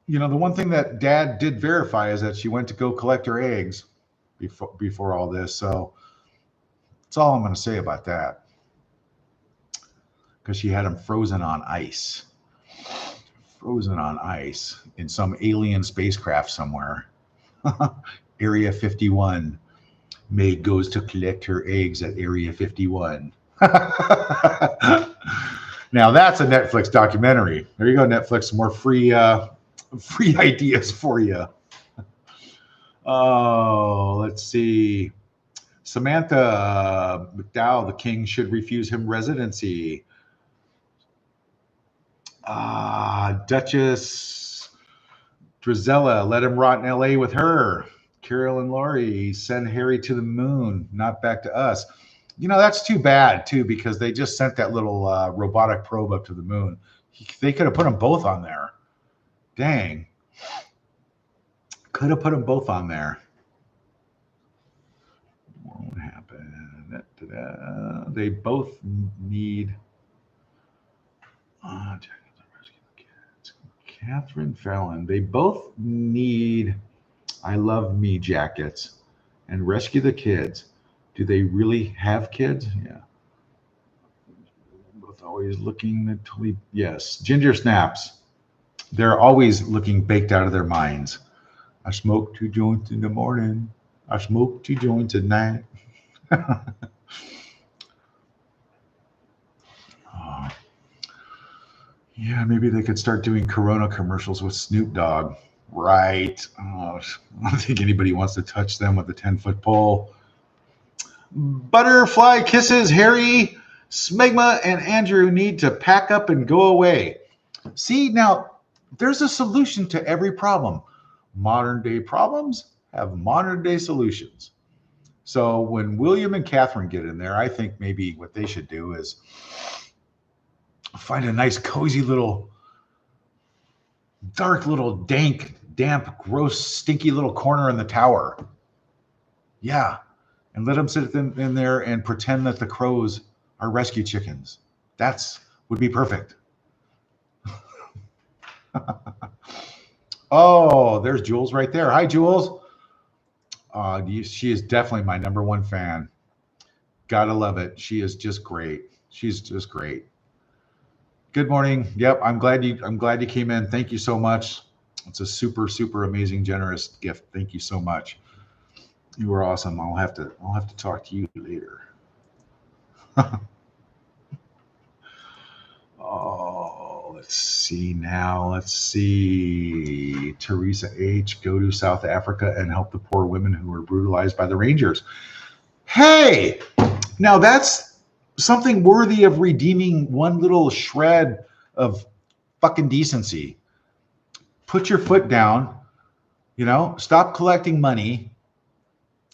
one thing that Dad did verify is that she went to go collect her eggs before all this. So that's all I'm going to say about that. Because she had them frozen on ice. Frozen on ice in some alien spacecraft somewhere. Area 51. Meg goes to collect her eggs at Area 51. Now that's a Netflix documentary. There you go, Netflix. Some more free ideas for you. Oh, let's see. Samantha McDowell, the king should refuse him residency. Duchess Drizella, let him rot in LA with her. Carol and Laurie, send Harry to the moon, not back to us. That's too bad too, because they just sent that little robotic probe up to the moon. They could have put them both on there. Dang. Could have put them both on there. What happened? They both need. Catherine Fallon. They both need I Love Me jackets and Rescue the Kids. Do they really have kids? Yeah. Both always looking mentally. Yes. Ginger Snaps. They're always looking baked out of their minds. I smoke 2 joints in the morning. I smoke 2 joints at night. Yeah, maybe they could start doing Corona commercials with Snoop Dogg Right. Oh, I don't think anybody wants to touch them with a 10-foot pole. Butterfly kisses. Harry, Smegma, and Andrew need to pack up and go away. See, now, there's a solution to every problem. Modern day problems have modern day solutions. So when William and Catherine get in there, I think maybe what they should do is find a nice, cozy little, dark little, dank, damp, gross, stinky little corner in the tower. Yeah. And let them sit in there and pretend that the crows are rescue chickens. That's would be perfect. Oh, there's Jules right there. Hi, Jules. She is definitely my number one fan. Gotta love it. She is just great. She's just great. Good morning. Yep, I'm glad you came in. Thank you so much. It's a super, super amazing, generous gift. Thank you so much. You were awesome. I'll have to talk to you later. Oh, let's see now. Let's see. Teresa H. Go to South Africa and help the poor women who were brutalized by the Rangers. Hey, now that's something worthy of redeeming one little shred of fucking decency. Put your foot down, stop collecting money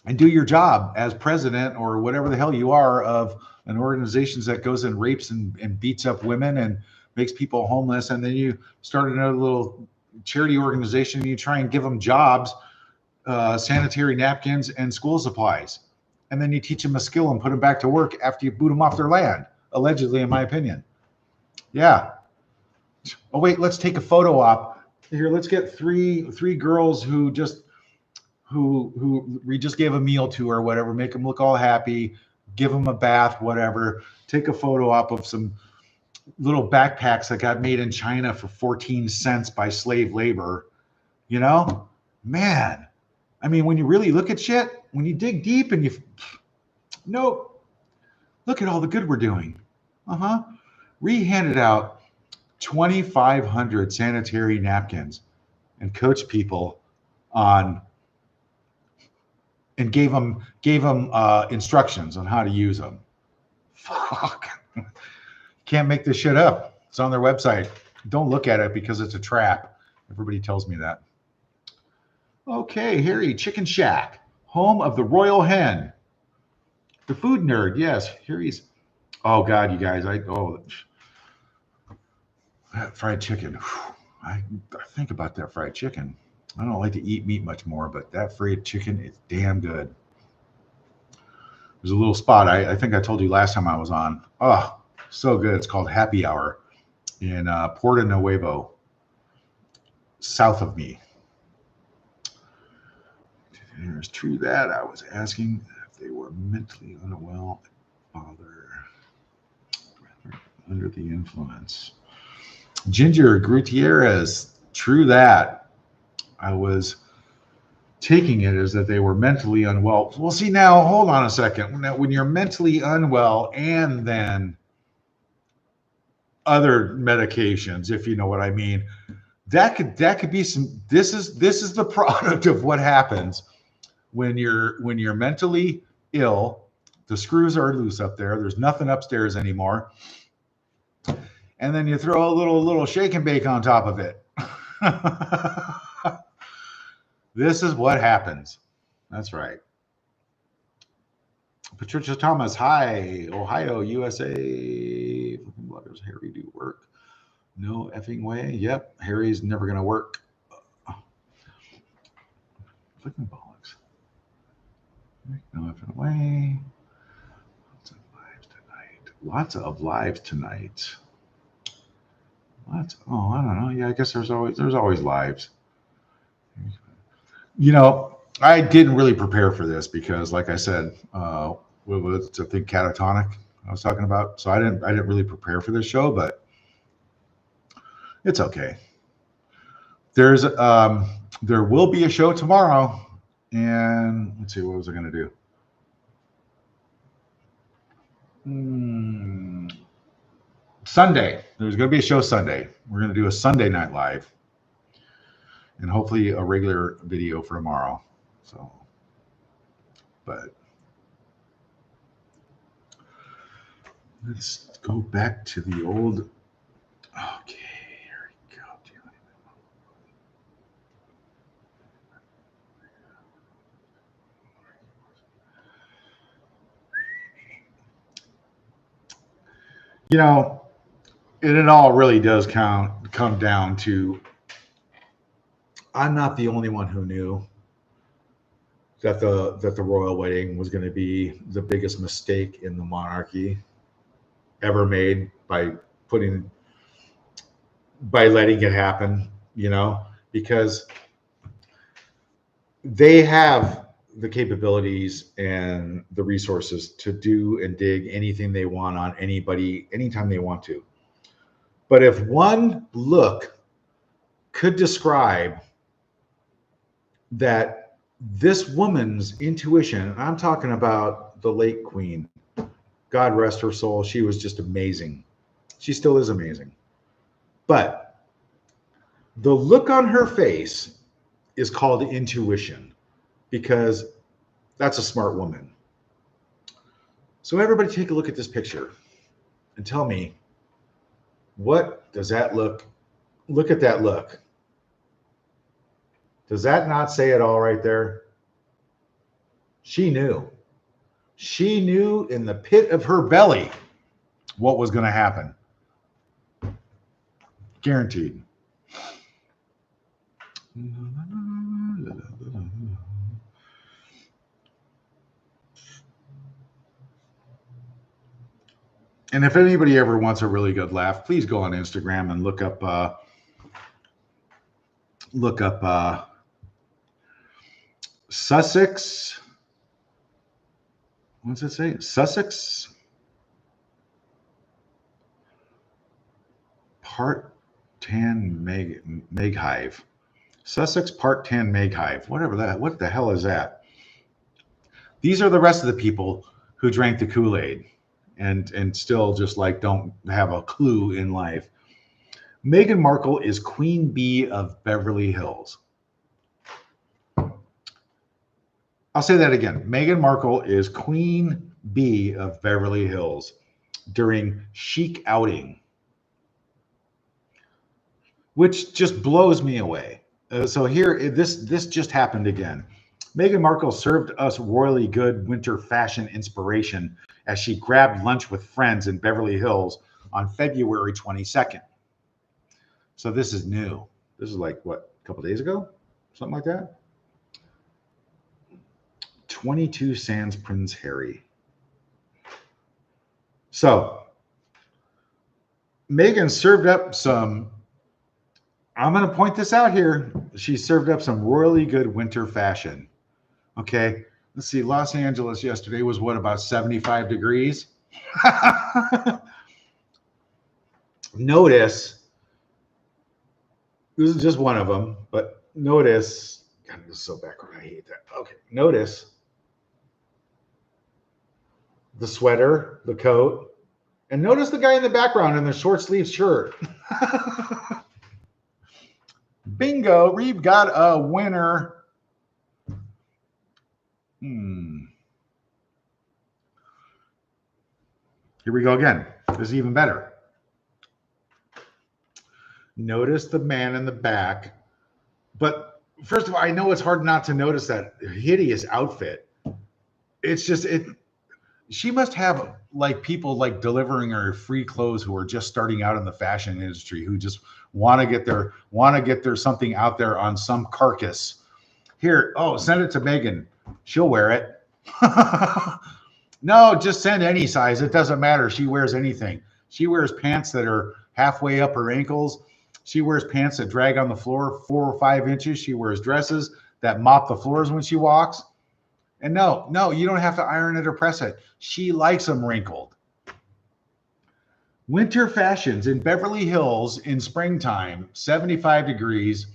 and do your job as president or whatever the hell you are of an organization that goes and rapes and beats up women and makes people homeless. And then you start another little charity organization and you try and give them jobs, sanitary napkins and school supplies. And then you teach them a skill and put them back to work after you boot them off their land, allegedly, in my opinion. Yeah. Oh, wait, let's take a photo op. Here, let's get three girls who we just gave a meal to or whatever, make them look all happy, give them a bath, whatever. Take a photo op of some little backpacks that got made in China for 14 cents by slave labor. Man, I mean, when you really look at shit, when you dig deep and nope, look at all the good we're doing. We handed out 2,500 sanitary napkins and coached people on and gave them instructions on how to use them. Fuck. Can't make this shit up. It's on their website. Don't look at it because it's a trap. Everybody tells me that. Okay, Harry, Chicken Shack, home of the Royal Hen. The food nerd, yes. Harry's. Oh God, you guys, that fried chicken. I think about that fried chicken. I don't like to eat meat much more, but that fried chicken is damn good. There's a little spot. I think I told you last time I was on. Oh, so good. It's called Happy Hour in Porto Nuevo, south of me. It's true that I was asking if they were mentally unwell, father, under the influence. Ginger Gutierrez, true that. I was taking it as that they were mentally unwell. Well, see, now, hold on a second. Now, when you're mentally unwell and then other medications, if you know what I mean, that could be some. This is the product of what happens when you're mentally ill. The screws are loose up there. There's nothing upstairs anymore. And then you throw a little shake and bake on top of it. This is what happens. That's right. Patricia Thomas, hi, Ohio, USA. Bloggers, Harry do work. No effing way. Yep, Harry's never going to work. Flicking bollocks. No effing way. Lots of lives tonight. What? Oh, I don't know. Yeah, I guess there's always lives. I didn't really prepare for this because, like I said, it's a thing catatonic I was talking about. So I didn't really prepare for this show, but it's okay. There will be a show tomorrow, and let's see, what was I going to do? Sunday. There's going to be a show Sunday. We're going to do a Sunday Night Live. and hopefully a regular video for tomorrow. So, but let's go back to the old. Okay, here we go. You know, it all really does come down to, I'm not the only one who knew that the royal wedding was going to be the biggest mistake in the monarchy ever made by letting it happen, because they have the capabilities and the resources to do and dig anything they want on anybody anytime they want to. But if one look could describe that this woman's intuition, and I'm talking about the late queen, God rest her soul, she was just amazing. She still is amazing. But the look on her face is called intuition, because that's a smart woman. So everybody take a look at this picture and tell me, what does that look at that look. Does that not say it all right there? She knew. She knew in the pit of her belly what was going to happen. Guaranteed. And if anybody ever wants a really good laugh, please go on Instagram and look up Sussex. What's it say? Sussex part tan meg hive. Sussex part tan meg hive. What the hell is that? These are the rest of the people who drank the Kool-Aid and still just like don't have a clue in life. Meghan Markle is Queen Bee of Beverly Hills. I'll say that again. Meghan Markle is Queen Bee of Beverly Hills during chic outing, which just blows me away. So here, this just happened again. Meghan Markle served us royally good winter fashion inspiration as she grabbed lunch with friends in Beverly Hills on February 22nd. So this is new. This is like, what, a couple days ago? Something like that? 22 Sans Prince Harry. So Meghan served up some, I'm going to point this out here. She served up some royally good winter fashion. Okay, let's see. Los Angeles yesterday was what, about 75 degrees? Notice, this is just one of them, but notice, God, this is so backward. I hate that. Okay, notice the sweater, the coat, and notice the guy in the background in the short sleeve shirt. Bingo, we've got a winner. Here we go again. This is even better. Notice the man in the back. But first of all, I know it's hard not to notice that hideous outfit. It's just, she must have like people like delivering her free clothes who are just starting out in the fashion industry, who just want to get their something out there on some carcass. Here, send it to Meghan. She'll wear it. No, just send any size. It doesn't matter. She wears anything. She wears pants that are halfway up her ankles. She wears pants that drag on the floor 4 or 5 inches. She wears dresses that mop the floors when she walks. And no, you don't have to iron it or press it. She likes them wrinkled. Winter fashions in Beverly Hills in springtime, 75 degrees.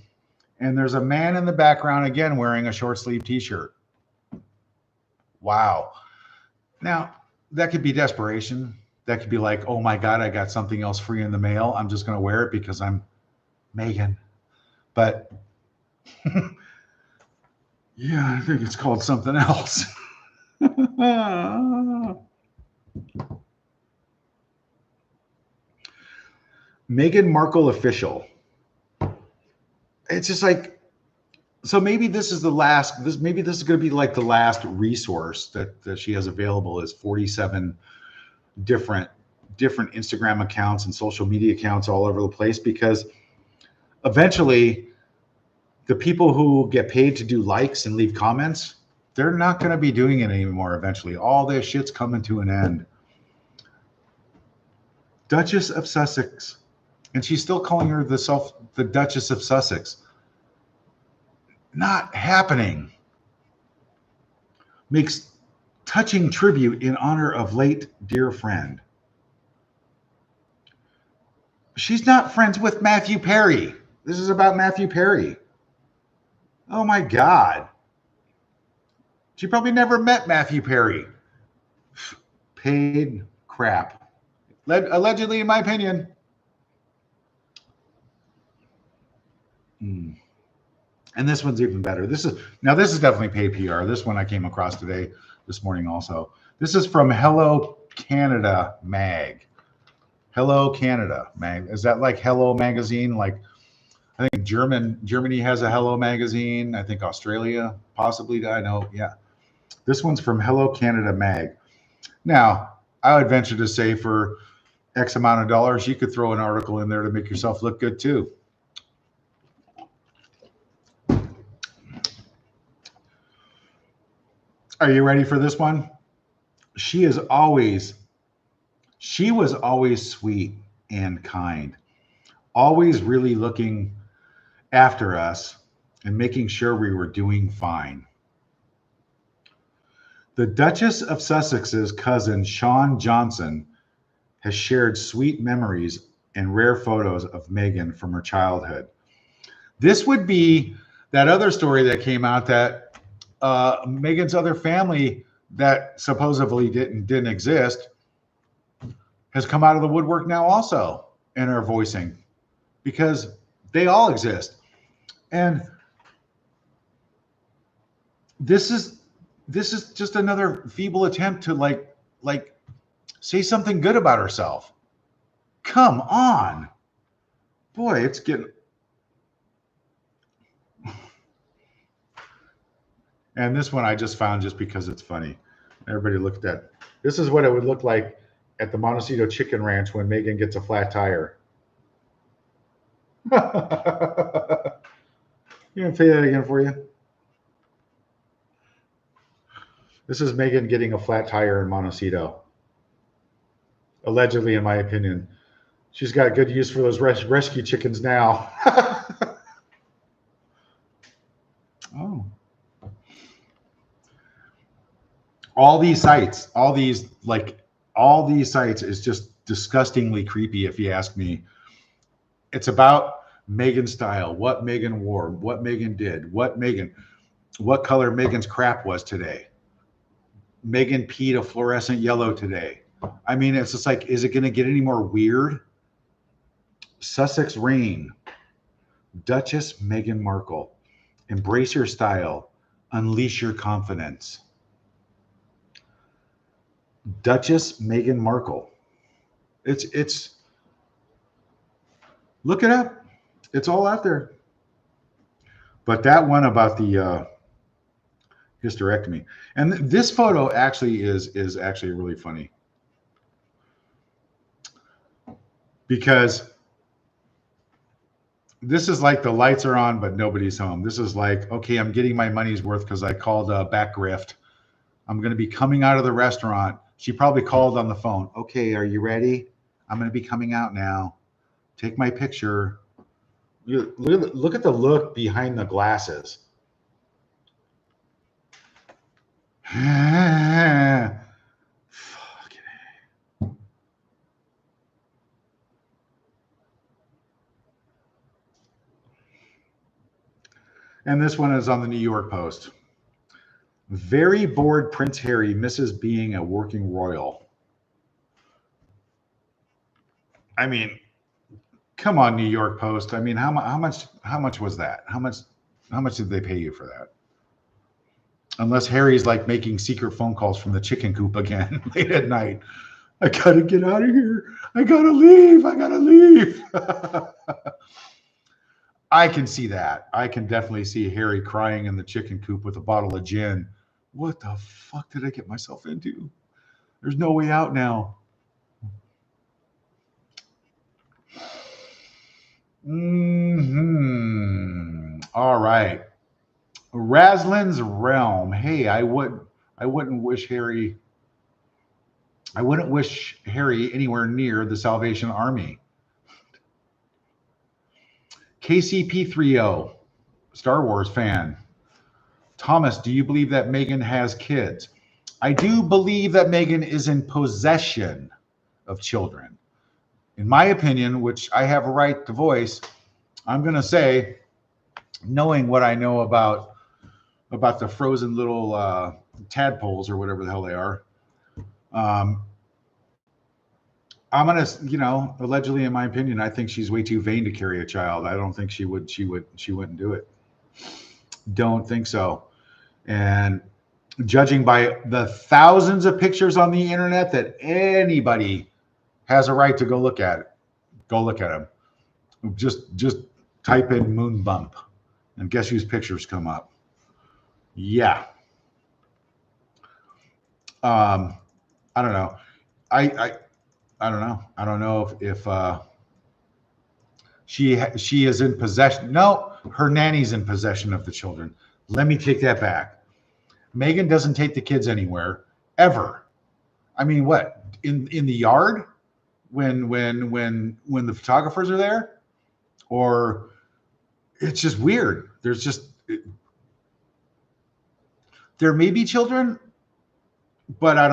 And there's a man in the background again wearing a short sleeve t-shirt. Wow. Now, that could be desperation. That could be like, oh my God, I got something else free in the mail. I'm just going to wear it because I'm Meghan. But Yeah, I think it's called something else. Meghan Markle official. It's just like, so maybe this is the last, maybe this is going to be like the last resource that she has available is 47 different Instagram accounts and social media accounts all over the place, because eventually the people who get paid to do likes and leave comments, they're not going to be doing it anymore. Eventually all this shit's coming to an end. Duchess of Sussex, and she's still calling her the Duchess of Sussex. Not happening. Makes touching tribute in honor of late dear friend. She's not friends with Matthew Perry. This is about Matthew Perry. Oh my God. She probably never met Matthew Perry. Paid crap. Allegedly, in my opinion. And this one's even better. This is definitely paid PR. This one I came across this morning also. This is from Hello Canada Mag. Hello Canada Mag. Is that like Hello Magazine? Like, I think Germany has a Hello Magazine. I think Australia possibly. I know. Yeah. This one's from Hello Canada Mag. Now, I would venture to say for X amount of dollars, you could throw an article in there to make yourself look good too. Are you ready for this one? She was always sweet and kind, always really looking after us and making sure we were doing fine. The Duchess of Sussex's cousin, Sean Johnson, has shared sweet memories and rare photos of Meghan from her childhood. This would be that other story that came out that Meghan's other family that supposedly didn't exist has come out of the woodwork now also and are voicing, because they all exist. And this is just another feeble attempt to like say something good about herself. Come on. Boy, it's getting... And this one I just found just because it's funny. Everybody look at that. This is what it would look like at the Montecito Chicken Ranch when Meghan gets a flat tire. You want to say that again for you? This is Meghan getting a flat tire in Montecito. Allegedly, in my opinion. She's got good use for those rescue chickens now. Oh. All these sites is just disgustingly creepy, if you ask me. It's about Meghan's style, what Meghan wore, what Meghan did, what color Meghan's crap was today. Meghan peed a fluorescent yellow today. I mean, it's just like, is it going to get any more weird? Sussex reign. Duchess Meghan Markle. Embrace your style. Unleash your confidence. Duchess Meghan Markle. It's look it up. It's all out there. But that one about the hysterectomy, and this photo actually is actually really funny, because this is like the lights are on but nobody's home. This is like, okay, I'm getting my money's worth because I called back grift. I'm going to be coming out of the restaurant. She probably called on the phone. Okay, are you ready? I'm going to be coming out now. Take my picture. Look at the look behind the glasses. Fucking A. And this one is on the New York Post. Very bored Prince Harry misses being a working royal. I mean, come on, New York Post. I mean, how much was that? How much? How much did they pay you for that? Unless Harry's like making secret phone calls from the chicken coop again late at night. I gotta get out of here. I gotta leave. I gotta leave. I can see that. I can definitely see Harry crying in the chicken coop with a bottle of gin. What the fuck did I get myself into? There's no way out now. All right. Raslin's Realm. Hey, I wouldn't wish Harry anywhere near the Salvation Army. KCP30, Star Wars fan. Thomas, do you believe that Meghan has kids? I do believe that Meghan is in possession of children. In my opinion, which I have a right to voice, I'm going to say, knowing what I know about the frozen little tadpoles or whatever the hell they are, I'm going to, allegedly, in my opinion, I think she's way too vain to carry a child. I don't think she wouldn't do it. Don't think so. And judging by the thousands of pictures on the internet that anybody has a right to go look at them. Just type in moon bump and guess whose pictures come up. Yeah. I don't know. I don't know. I don't know if she is in possession. No, her nanny's in possession of the children. Let me take that back. Meghan doesn't take the kids anywhere ever. I mean, what, in the yard when the photographers are there? Or it's just weird. There may be children, but I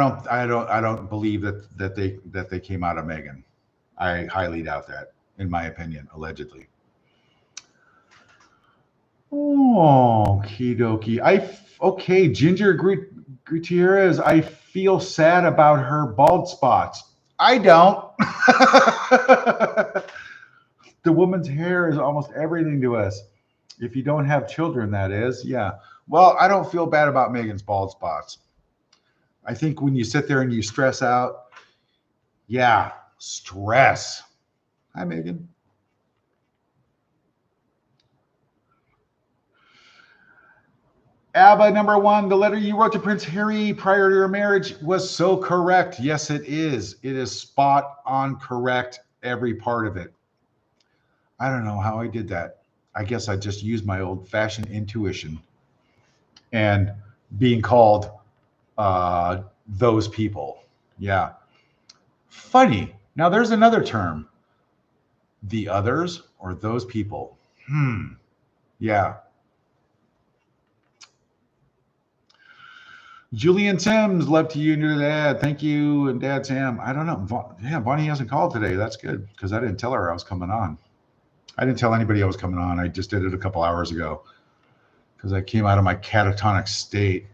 don't believe that they came out of Meghan. I highly doubt that, in my opinion, allegedly. Oh, okie dokie. Okay, Ginger Gutierrez. I feel sad about her bald spots. I don't. The woman's hair is almost everything to us. If you don't have children, that is. Yeah. Well, I don't feel bad about Meghan's bald spots. I think when you sit there and you stress out, yeah, stress. Hi, Meghan. Abba number 1, the letter you wrote to Prince Harry prior to your marriage was so correct. Yes, it is. It is spot on correct, every part of it. I don't know how I did that. I guess I just used my old-fashioned intuition and being called those people. Yeah. Funny. Now there's another term. The others or those people. Yeah. Julian Timms, love to you and your dad. Thank you. And Dad Sam. I don't know. Yeah, Bonnie hasn't called today. That's good because I didn't tell her I was coming on. I didn't tell anybody I was coming on. I just did it a couple hours ago because I came out of my catatonic state.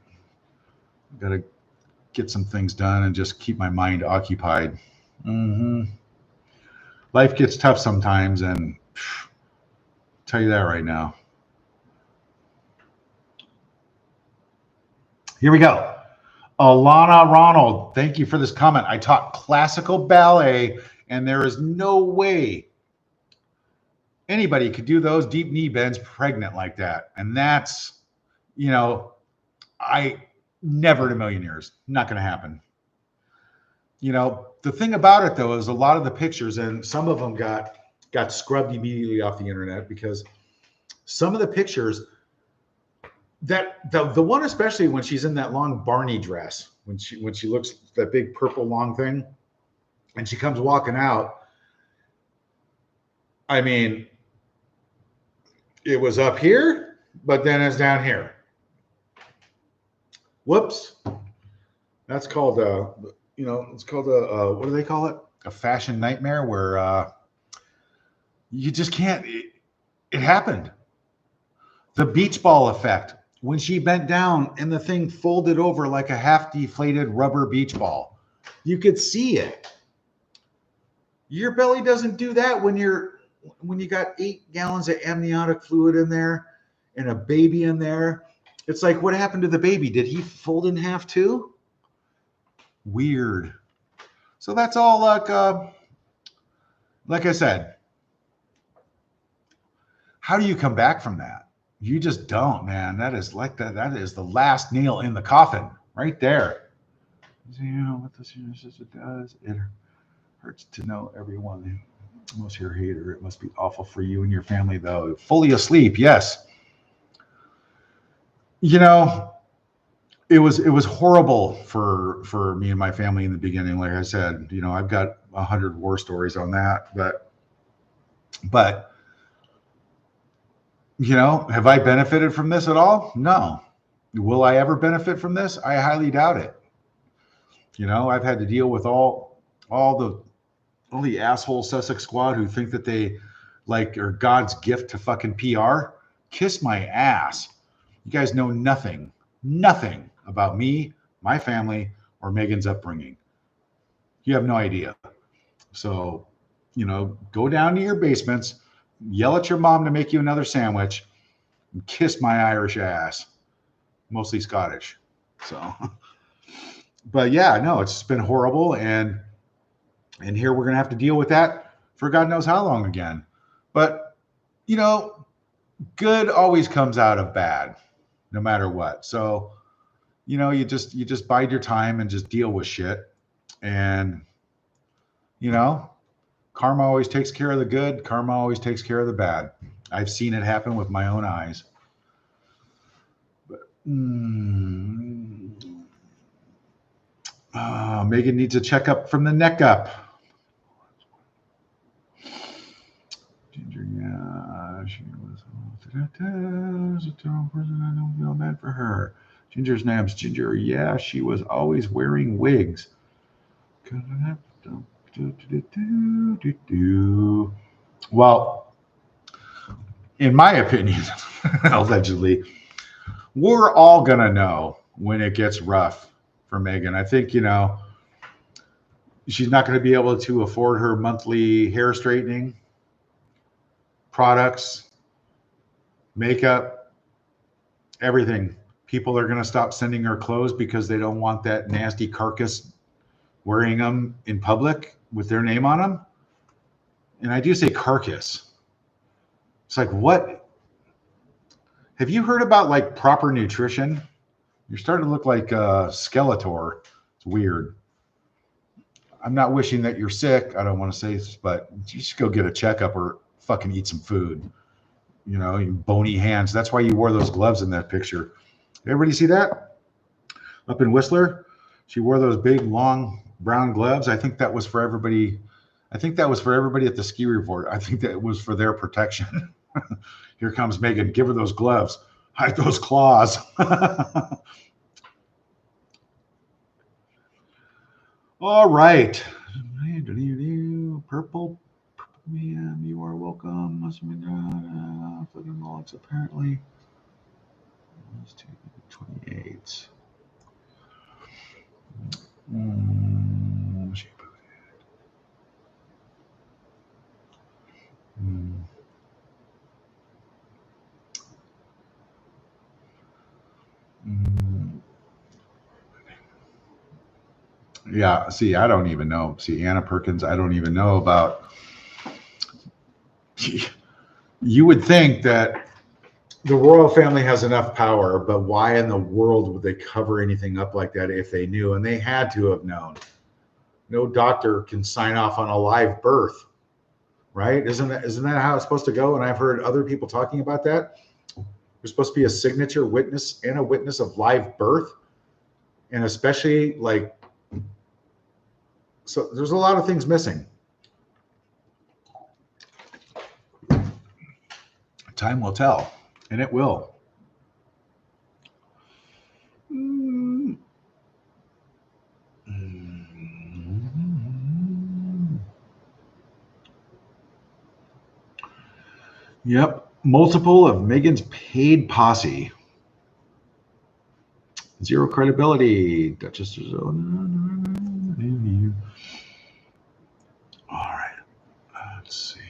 Got to get some things done and just keep my mind occupied. Life gets tough sometimes, and I'll tell you that right now. Here we go. Alana Ronald, thank you for this comment. I taught classical ballet, and there is no way anybody could do those deep knee bends pregnant like that. And that's, I never in a million years, not going to happen. The thing about it, though, is a lot of the pictures, and some of them got scrubbed immediately off the internet because some of the pictures, that the one especially when she's in that long Barney dress, when she looks that big purple long thing, and she comes walking out. I mean, it was up here, but then it's down here. Whoops. That's called it's called a what do they call it? A fashion nightmare where you just can't. It happened. The beach ball effect. When she bent down and the thing folded over like a half deflated rubber beach ball. You could see it. Your belly doesn't do that when you got 8 gallons of amniotic fluid in there and a baby in there. It's like, what happened to the baby? Did he fold in half too? Weird. So that's all like I said, how do you come back from that? You just don't, man. That is like that. That is the last nail in the coffin right there. You know what this sister does? It hurts to know everyone most here hate her. It must be awful for you and your family, though. Fully asleep, yes. You know, it was horrible for me and my family in the beginning. Like I said, you know, I've got 100 war stories on that, but you know, have I benefited from this at all? No. Will I ever benefit from this? I highly doubt it. You know, I've had to deal with all the asshole Sussex squad who think that they like are God's gift to fucking PR. Kiss my ass. You guys know nothing about me, my family, or Meghan's upbringing. You have no idea. So, you know, go down to your basements, yell at your mom to make you another sandwich, and kiss my Irish ass. Mostly Scottish. So, but yeah, no, it's been horrible, and here we're gonna have to deal with that for God knows how long again. But you know, good always comes out of bad, no matter what. So, you know, you just bide your time and just deal with shit. And you know, karma always takes care of the good. Karma always takes care of the bad. I've seen it happen with my own eyes. But, Meghan needs a checkup from the neck up. Ginger, yeah, she was. A terrible person. I don't feel bad for her. Ginger's name's Ginger. Yeah, she was always wearing wigs. Well, in my opinion, allegedly, we're all gonna know when it gets rough for Meghan. I think, you know, she's not going to be able to afford her monthly hair straightening, products, makeup, everything. People are going to stop sending her clothes because they don't want that nasty carcass wearing them in public with their name on them. And I do say carcass. It's like, what? Have you heard about like proper nutrition? You're starting to look like Skeletor. It's weird. I'm not wishing that you're sick. I don't want to say this, but you should go get a checkup or fucking eat some food. You know, you bony hands. That's why you wore those gloves in that picture. Everybody see that? Up in Whistler, she wore those big, long brown gloves. I think that was for everybody. I think that was for everybody at the ski resort. I think that was for their protection. Here comes Meghan. Give her those gloves. Hide those claws. All right. Purple. Yeah, you are welcome. Must be fucking logs apparently. Let's take 28. Yeah, see, I don't even know. See, Anna Perkins, I don't even know about. You would think that the royal family has enough power, but why in the world would they cover anything up like that if they knew? And they had to have known. No doctor can sign off on a live birth, right? Isn't that how it's supposed to go? And I've heard other people talking about that. There's supposed to be a signature witness and a witness of live birth, and especially like. So there's a lot of things missing. Time will tell, and it will. Yep. Multiple of Meghan's paid posse. Zero credibility. Duchess. All right. Let's see.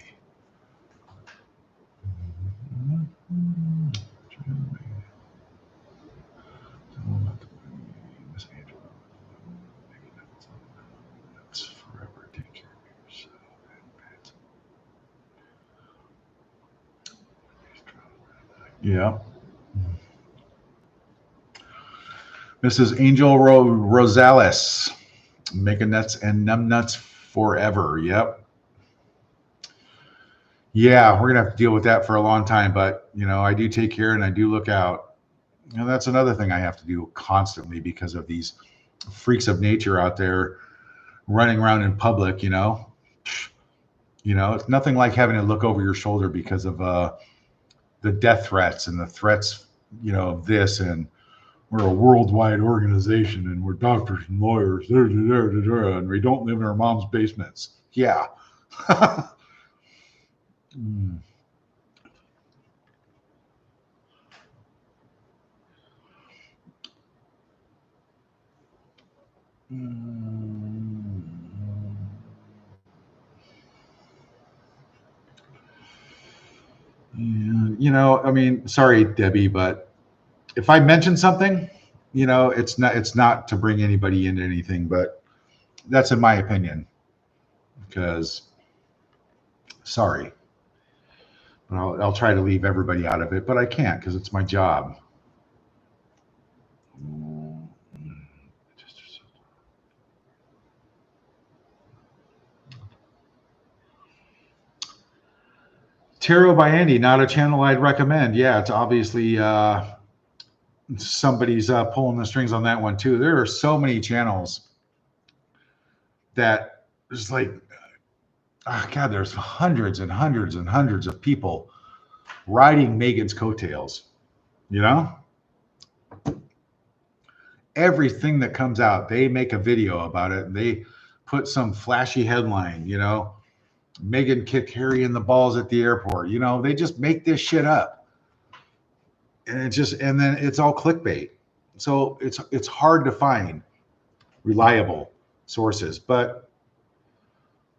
Yeah. Mrs. Angel Rosales, Mega Nuts and Numb Nuts forever. Yep. Yeah, we're gonna have to deal with that for a long time, but I do take care and I do look out. That's another thing I have to do constantly because of these freaks of nature out there running around in public. It's nothing like having to look over your shoulder because of the death threats and the threats, of this, and we're a worldwide organization and we're doctors and lawyers, and we don't live in our mom's basements. Yeah. Mm. I mean, sorry, Debbie, but if I mention something, it's not to bring anybody into anything, but that's in my opinion. Because, sorry, I'll try to leave everybody out of it, but I can't because it's my job. Tarot by Andy, not a channel I'd recommend. Yeah, it's obviously somebody's pulling the strings on that one too. There are so many channels that there's like, oh God, there's hundreds and hundreds and hundreds of people riding Meghan's coattails. Everything that comes out, they make a video about it and they put some flashy headline, Meghan kicked Harry in the balls at the airport. They just make this shit up. And then it's all clickbait. So it's hard to find reliable sources, but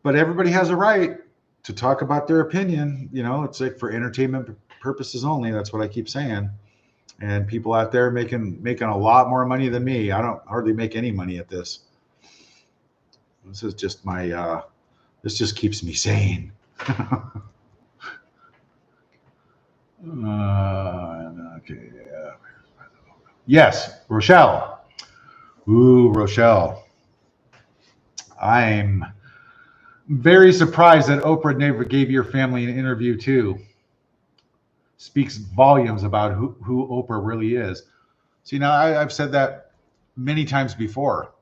everybody has a right to talk about their opinion. It's like for entertainment purposes only. That's what I keep saying. And people out there making a lot more money than me. I don't hardly make any money at this. This is just my this just keeps me sane. Okay. Yes, Rochelle. Ooh, Rochelle. I'm very surprised that Oprah never gave your family an interview too. Speaks volumes about who Oprah really is. See, now I've said that many times before.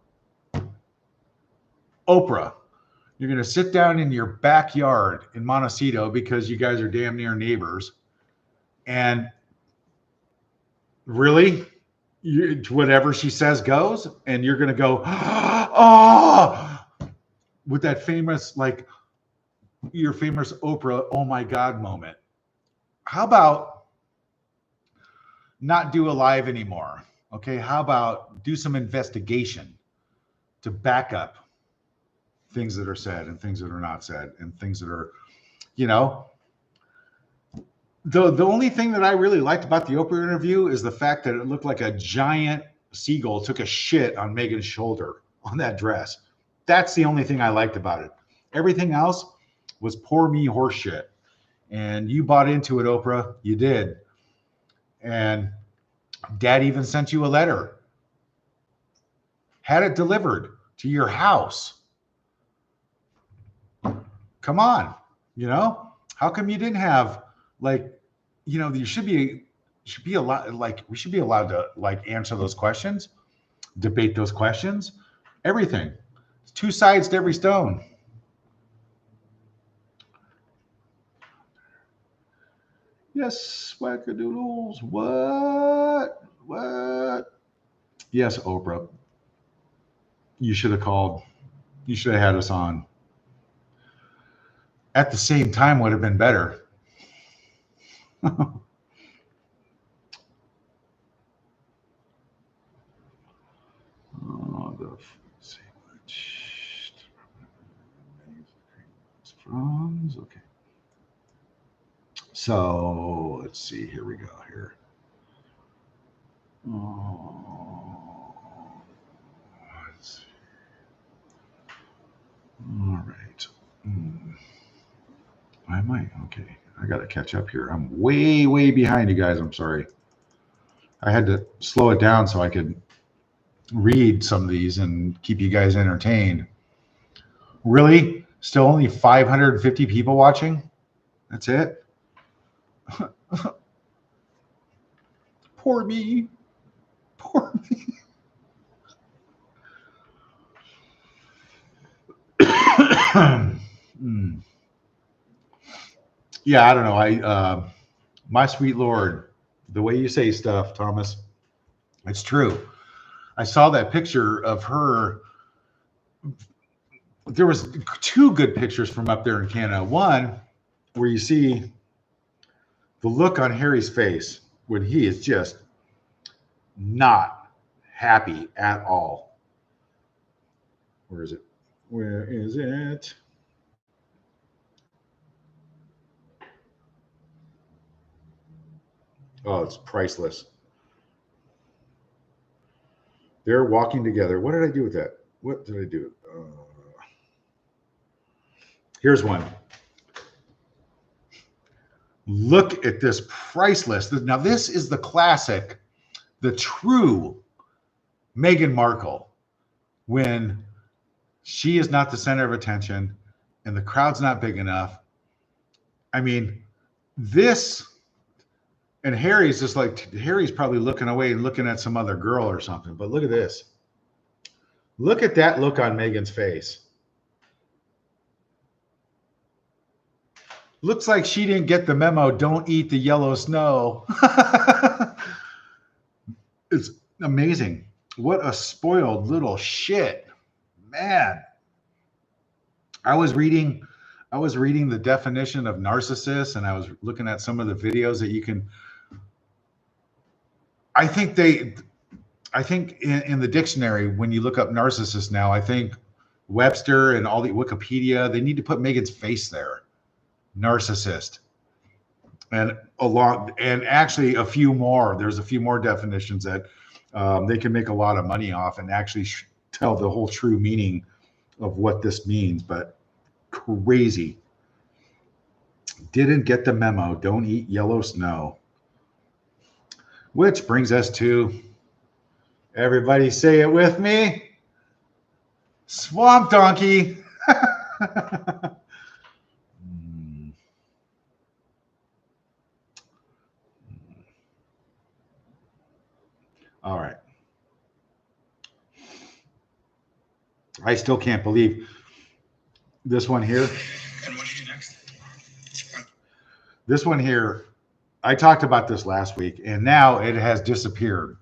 Oprah, you're going to sit down in your backyard in Montecito because you guys are damn near neighbors. And really, whatever she says goes. And you're going to go, oh, with that famous, like your famous Oprah, oh my God moment. How about not do a live anymore? Okay. How about do some investigation to back up things that are said and things that are not said and things that are, the only thing that I really liked about the Oprah interview is the fact that it looked like a giant seagull took a shit on Meghan's shoulder on that dress. That's the only thing I liked about it. Everything else was poor me horse shit. And you bought into it, Oprah. You did. And Dad even sent you a letter. Had it delivered to your house. Come on. How come you didn't have you should be allowed, we should be allowed to answer those questions, debate those questions, everything. It's two sides to every stone. Yes, wackadoodles. What? Yes, Oprah. You should have called. You should have had us on. At the same time would have been better. Okay. So let's see. Here we go. Here. Let's see. All right. I might. Okay. I got to catch up here. I'm way behind you guys. I'm sorry. I had to slow it down so I could read some of these and keep you guys entertained. Really? Still only 550 people watching? That's it? Poor me. Poor me. Yeah, I don't know. My sweet Lord, the way you say stuff, Thomas, it's true. I saw that picture of her. There was two good pictures from up there in Canada. One where you see the look on Harry's face when he is just not happy at all. Where is it? Where is it? Oh, it's priceless. They're walking together. What did I do with that? What did I do? Here's one. Look at this priceless. Now, this is the classic, the true Meghan Markle, when she is not the center of attention and the crowd's not big enough. I mean, this, and Harry's just like, Harry's probably looking away and looking at some other girl or something. But look at this. Look at that look on Meghan's face. Looks like she didn't get the memo. Don't eat the yellow snow. It's amazing. What a spoiled little shit, man. I was reading the definition of narcissist, and I was looking at some of the videos that you can. I think in the dictionary, when you look up narcissist now, I think Webster and all the Wikipedia, they need to put Meghan's face there. Narcissist. And actually a few more. There's a few more definitions that they can make a lot of money off and actually tell the whole true meaning of what this means. But crazy. Didn't get the memo. Don't eat yellow snow. Which brings us to, everybody say it with me, swamp donkey. All right. I still can't believe this one here. And what do you do next? This one here, I talked about this last week, and now it has disappeared.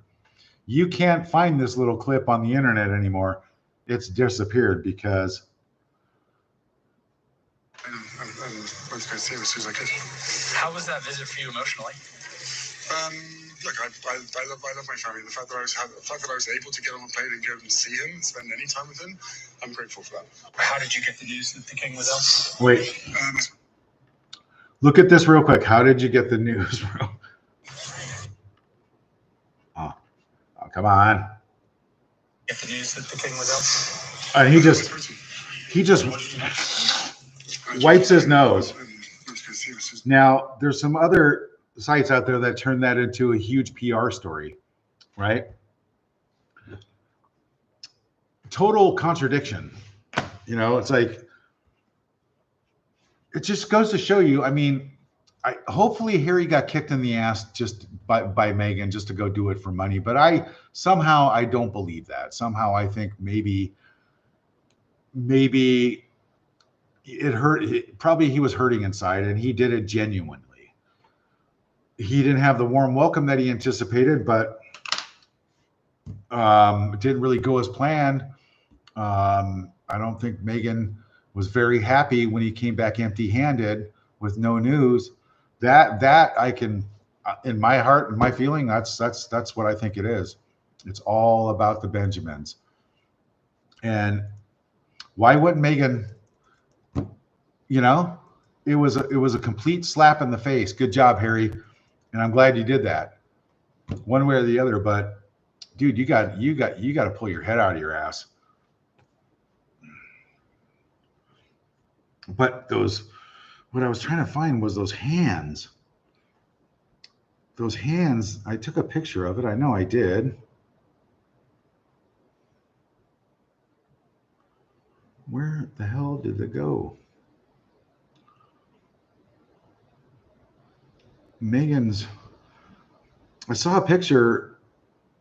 You can't find this little clip on the internet anymore. It's disappeared because. I was going to see it as soon as I could. How was that visit for you emotionally? Look, I love my family. The fact that I was able to get on a plane and go and see him, spend any time with him, I'm grateful for that. How did you get the news that the king was ill? Wait. Look at this real quick. How did you get the news, bro? Oh, come on. Get the news that the king was ill? And he just wipes his nose. Now, there's some other sites out there that turn that into a huge PR story, right? Total contradiction. You know, it's like, it just goes to show you. I mean, hopefully Harry got kicked in the ass just by Meghan just to go do it for money. But I don't believe that. Somehow I think maybe it hurt. Probably he was hurting inside, and he did it genuinely. He didn't have the warm welcome that he anticipated, but it didn't really go as planned. I don't think Meghan was very happy when he came back empty-handed with no news. That I can, in my heart and my feeling, that's what I think it is. It's all about the Benjamins. And why wouldn't Meghan? You know, it was a complete slap in the face. Good job, Harry, and I'm glad you did that, one way or the other. But dude, you got to pull your head out of your ass. But those, what I was trying to find was those hands. Those hands, I took a picture of it. I know I did. Where the hell did it go? Meghan's, I saw a picture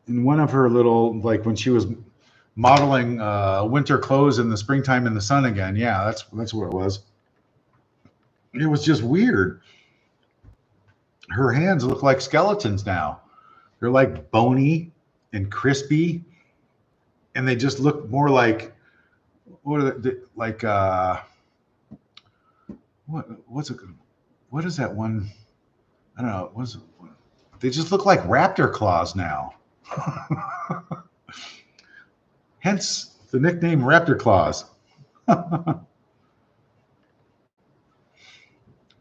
in one of her little, like when she was modeling winter clothes in the springtime in the sun again. Yeah, that's what it was. It was just weird. Her hands look like skeletons now. They're like bony and crispy, and they just look more like what are they, like what's it? What is that one? I don't know. What's it? They just look like raptor claws now. Hence the nickname Raptor Claws.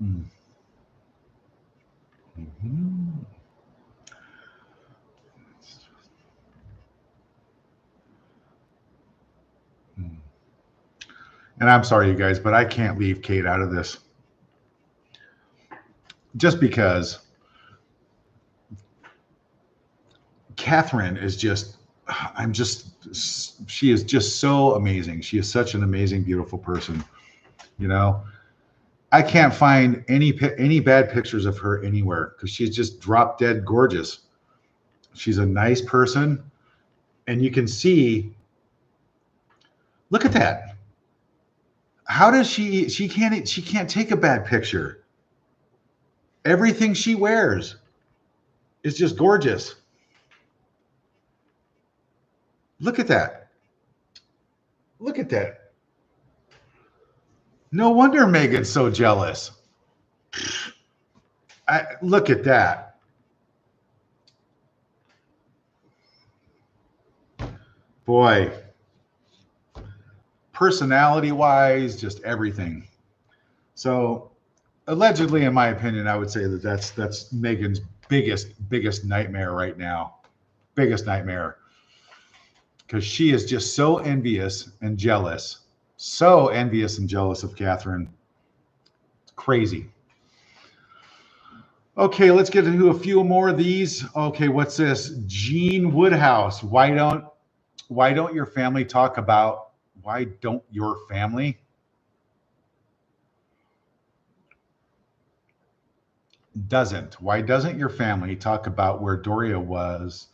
Mm-hmm. And I'm sorry, you guys, but I can't leave Kate out of this. Just because Catherine is just, she is just so amazing. She is such an amazing, beautiful person. You know, I can't find any bad pictures of her anywhere because she's just drop dead gorgeous. She's a nice person. And you can see, look at that. How does she can't take a bad picture. Everything she wears is just gorgeous. Look at that. Look at that. No wonder Meghan's so jealous. Look at that. Boy, personality-wise, just everything. So, allegedly, in my opinion, I would say that's Meghan's biggest nightmare right now. Biggest nightmare. Because she is just so envious and jealous. So envious and jealous of Catherine. It's crazy. Okay, let's get into a few more of these. Okay, what's this? Jean Woodhouse. Why don't your family talk about, why don't your family? Why doesn't your family talk about where Doria was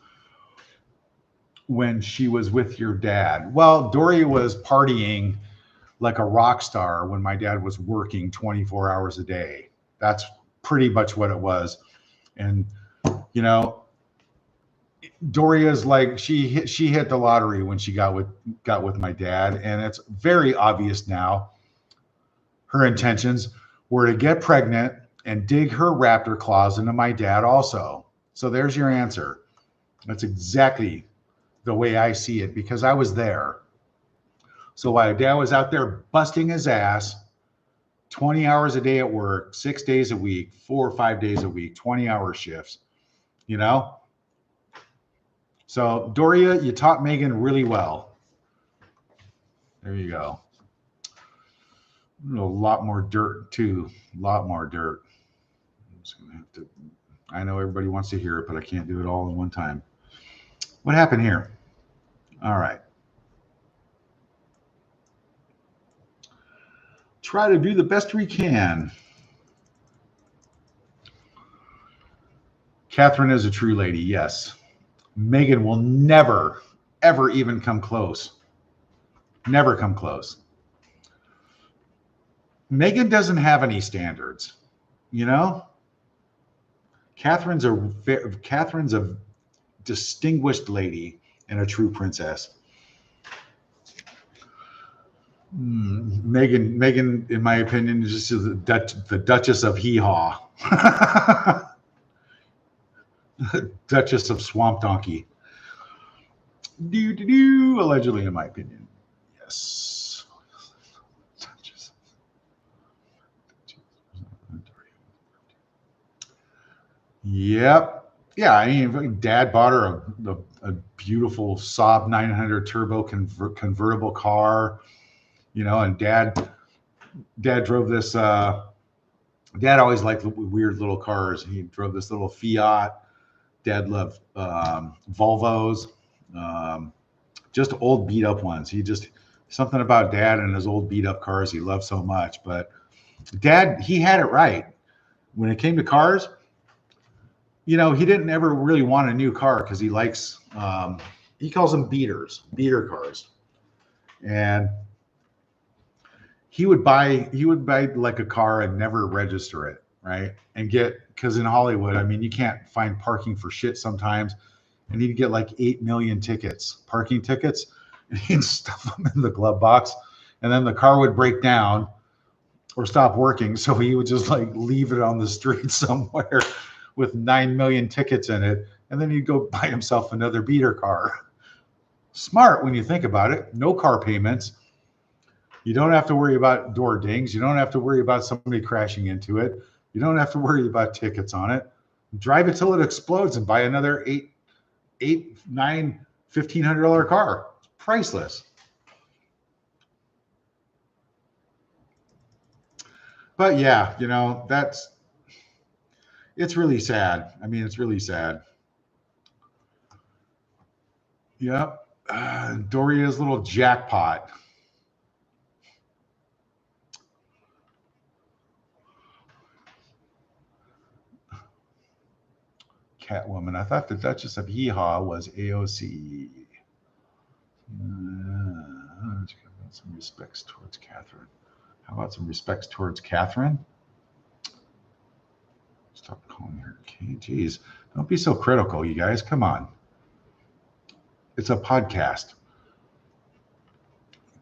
when she was with your dad? Well, Doria was partying like a rock star when my dad was working 24 hours a day. That's pretty much what it was. And, you know, Doria's like, she hit the lottery when she got with my dad. And it's very obvious now. Her intentions were to get pregnant and dig her raptor claws into my dad also. So there's your answer. That's exactly the way I see it, because I was there. So while dad was out there busting his ass 20 hours a day at work, 6 days a week, 4 or 5 days a week, 20-hour shifts, you know? So Doria, you taught Meghan really well. There you go. A lot more dirt too. A lot more dirt. I'm just gonna have to, I know everybody wants to hear it, but I can't do it all in one time. What happened here? All right. Try to do the best we can. Catherine is a true lady, yes. Meghan will never, ever even come close. Never come close. Meghan doesn't have any standards, you know? Catherine's a distinguished lady and a true princess. Meghan, in my opinion, is just the Duchess of Hee Haw. Duchess of Swamp Donkey. Allegedly, in my opinion. Yes. Yep. Yeah, I mean, Dad bought her a beautiful Saab 900 turbo convertible car, you know, and Dad drove this Dad always liked weird little cars. He drove this little Fiat. Dad loved Volvos, um, just old beat up ones. He just something about Dad and his old beat up cars he loved so much. But Dad, he had it right when it came to cars. He didn't ever really want a new car because he likes he calls them beater cars, and he would buy like a car and never register it, right? And because in Hollywood, I mean, you can't find parking for shit sometimes, and he'd get like 8 million parking tickets, and he'd stuff them in the glove box, and then the car would break down or stop working, so he would just like leave it on the street somewhere with 9 million tickets in it, and then he'd go buy himself another beater car. Smart when you think about it. No car payments. You don't have to worry about door dings. You don't have to worry about somebody crashing into it. You don't have to worry about tickets on it. Drive it till it explodes and buy another $1,500 car. It's priceless. But yeah, it's really sad. I mean, it's really sad. Yep. Doria's little jackpot. Catwoman. I thought the Duchess of Yeehaw was AOC. Some respects towards Catherine. How about some respects towards Catherine? Stop calling her. Okay, geez. Don't be so critical, you guys. Come on. It's a podcast.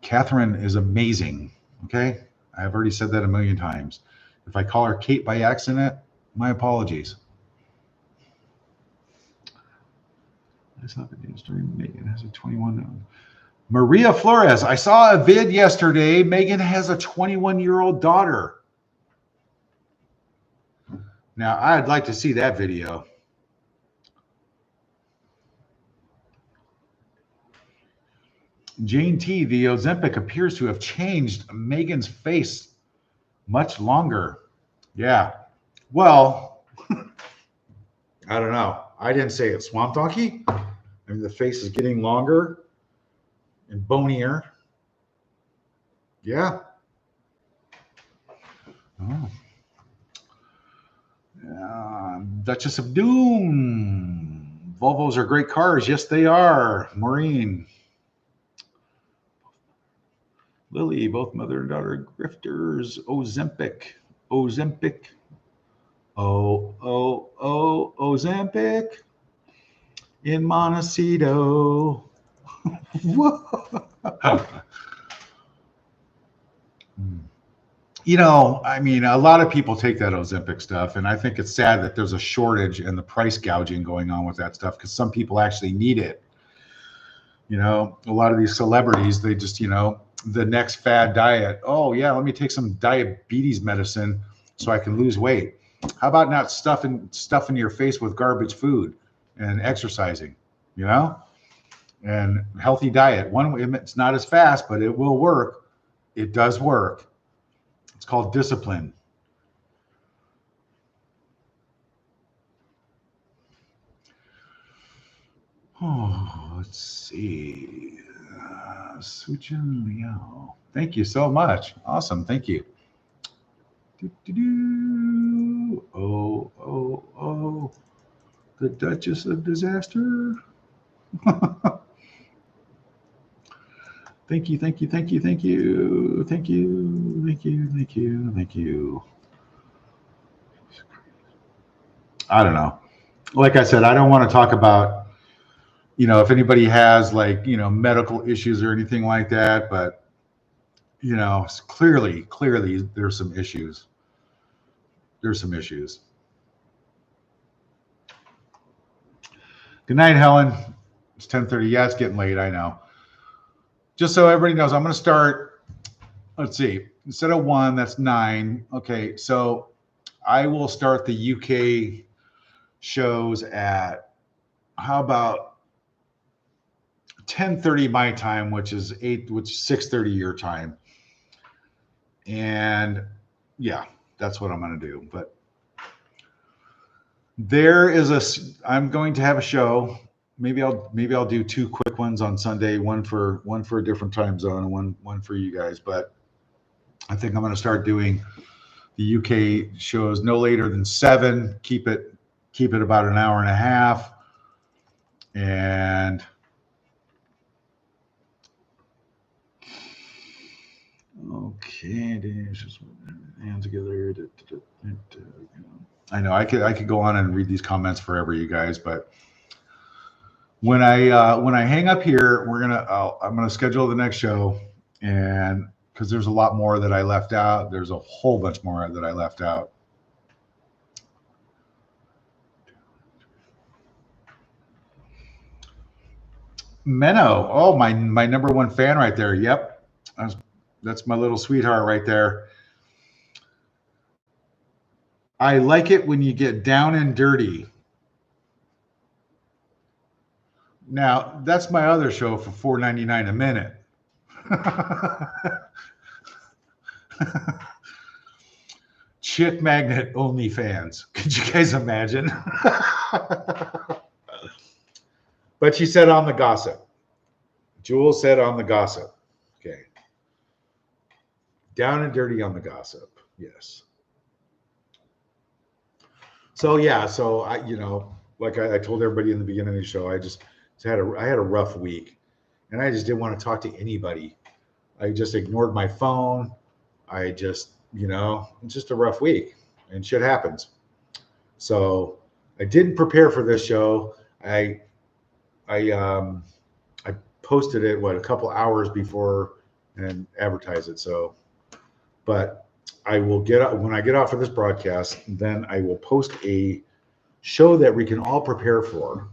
Catherine is amazing. Okay? I've already said that a million times. If I call her Kate by accident, my apologies. I saw the news story. Meghan has a 21. Maria Flores. I saw a vid yesterday. Meghan has a 21-year-old daughter. Now, I'd like to see that video. Jane T. The Ozempic appears to have changed Meghan's face much longer. Yeah. Well, I don't know. I didn't say it. Swamp Donkey? I mean, the face is getting longer and bonier. Yeah. Oh. Duchess of Doom. Volvos are great cars. Yes, they are. Maureen. Lily, both mother and daughter grifters. Ozempic. Ozempic. In Montecito. I mean, a lot of people take that Ozempic stuff, and I think it's sad that there's a shortage and the price gouging going on with that stuff because some people actually need it. A lot of these celebrities, they just, the next fad diet. Oh, yeah, let me take some diabetes medicine so I can lose weight. How about not stuffing your face with garbage food and exercising, and healthy diet. It's not as fast, but it will work. It does work. It's called discipline. Oh, let's see. Sujin Liao. Thank you so much. Awesome. Thank you. Oh. The Duchess of Disaster. Thank you. I don't know. Like I said, I don't want to talk about, if anybody has medical issues or anything like that, but clearly there's some issues. Good night, Helen. It's 10:30. Yeah, it's getting late. I know. Just so everybody knows, I'm going to start. Let's see. Instead of 1, that's 9. Okay, so I will start the UK shows at how about 10:30 my time, which is 6:30 your time. And yeah, that's what I'm going to do. But I'm going to have a show. Maybe I'll do 2 quick ones on Sunday, one for a different time zone and one for you guys. But I think I'm going to start doing the UK shows no later than 7. Keep it about an hour and a half. And okay, just hands together. I know I could go on and read these comments forever, you guys, but when I hang up here, I'm gonna schedule the next show, and because there's a lot more that I left out. There's a whole bunch more that I left out. Menno, oh my number 1 fan right there. Yep, that's my little sweetheart right there. I like it when you get down and dirty. Now that's my other show for $4.99 a minute. Chick magnet OnlyFans. Could you guys imagine? But she said on the gossip. Jewel said on the gossip. Okay. Down and dirty on the gossip. Yes. So yeah, so I, like I told everybody in the beginning of the show, I had a rough week, and I just didn't want to talk to anybody. I just ignored my phone. I just, it's just a rough week, and shit happens. So I didn't prepare for this show. I posted it a couple hours before and advertised it. So, but I will when I get off of this broadcast, then I will post a show that we can all prepare for,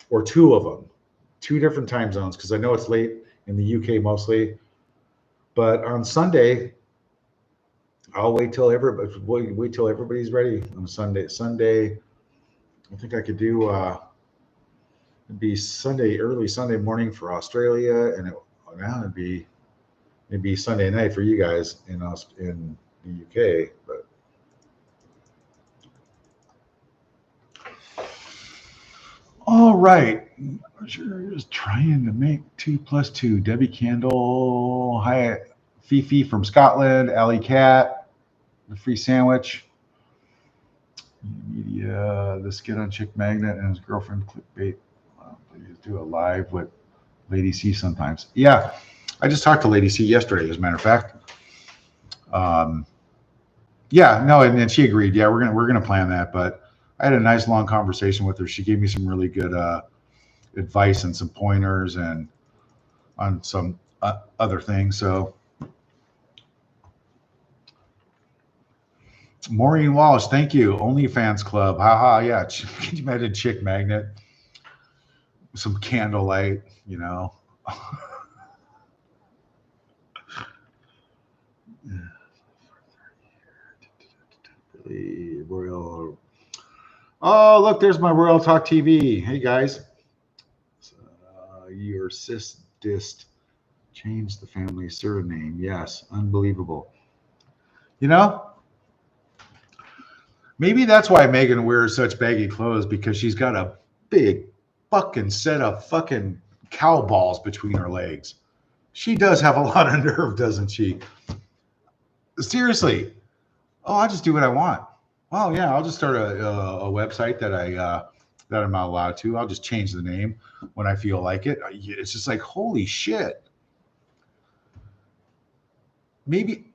or 2 of them, 2 different time zones, because I know it's late in the UK mostly. But on Sunday, I'll wait till everybody's ready on Sunday. I think I could do it'd be early Sunday morning for Australia, and it'd be Sunday night for you guys in the UK. But all right, sure is trying to make 2 + 2. Debbie Candle, hi, Fifi from Scotland, Alley Cat, the free sandwich. Media, the skit on Chick Magnet and his girlfriend clickbait. Please do a live with Lady C sometimes. Yeah, I just talked to Lady C yesterday, as a matter of fact. Yeah, no, and she agreed. Yeah, we're gonna plan that. But I had a nice long conversation with her. She gave me some really good advice and some pointers and on some other things. So, Maureen Walsh, thank you. OnlyFans Club, haha. Yeah, can you imagine Chick Magnet? Some candlelight, Royal. Oh, look, there's my Royal Talk TV. Hey guys, your sis dist changed the family surname. Yes, unbelievable. Maybe that's why Meghan wears such baggy clothes, because she's got a big fucking set of fucking cow balls between her legs. She does have a lot of nerve, doesn't she? Seriously. Oh, I'll just do what I want. Well, yeah, I'll just start a website that I'm not allowed to. I'll just change the name when I feel like it. It's just like, holy shit. Maybe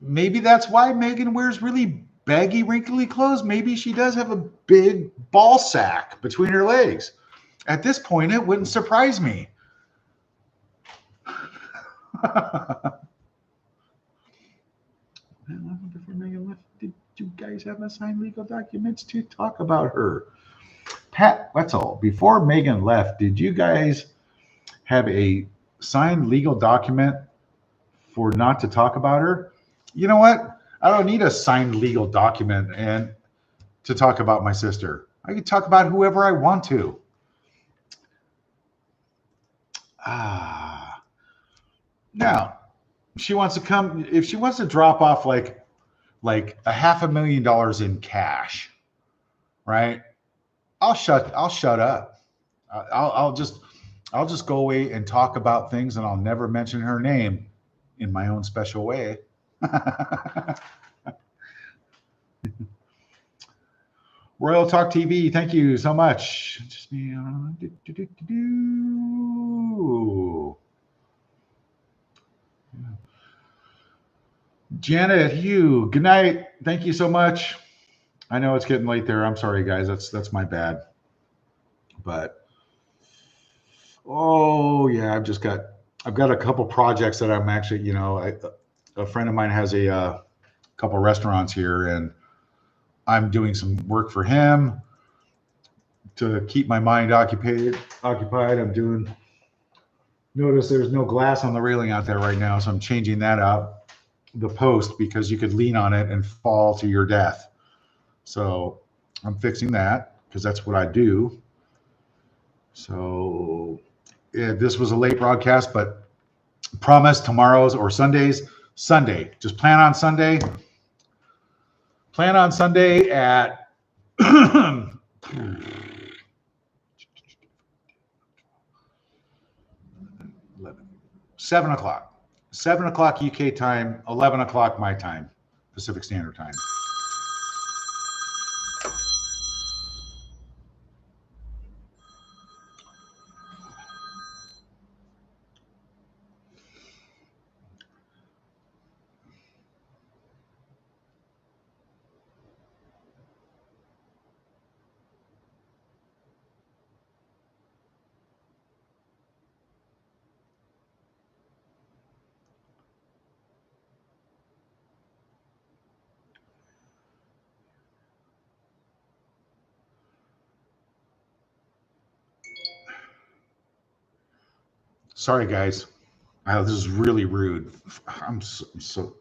that's why Meghan wears really baggy, wrinkly clothes. Maybe she does have a big ball sack between her legs. At this point, it wouldn't surprise me. Before Meghan left, did you guys have signed legal documents to talk about her? Pat Wetzel, before Meghan left, did you guys have a signed legal document for not to talk about her? You know what? I don't need a signed legal document and to talk about my sister. I can talk about whoever I want to. Now, if she wants to drop off like like $500,000 in cash, right? I'll shut up. I'll just go away and talk about things, and I'll never mention her name in my own special way. Royal Talk TV, thank you so much. Janet Hugh, good night. Thank you so much. I know it's getting late there. I'm sorry, guys. That's my bad. But oh yeah, I've got a couple projects that I'm actually, a friend of mine has a couple restaurants here, and I'm doing some work for him to keep my mind occupied. Notice there's no glass on the railing out there right now, so I'm changing that up, the post, because you could lean on it and fall to your death. So I'm fixing that because that's what I do. So yeah, this was a late broadcast, but promise tomorrow's or Sunday. Just plan on Sunday. Plan on Sunday at 7 o'clock. 7 o'clock UK time, 11 o'clock my time, Pacific Standard Time. Sorry, guys. This is really rude. I'm so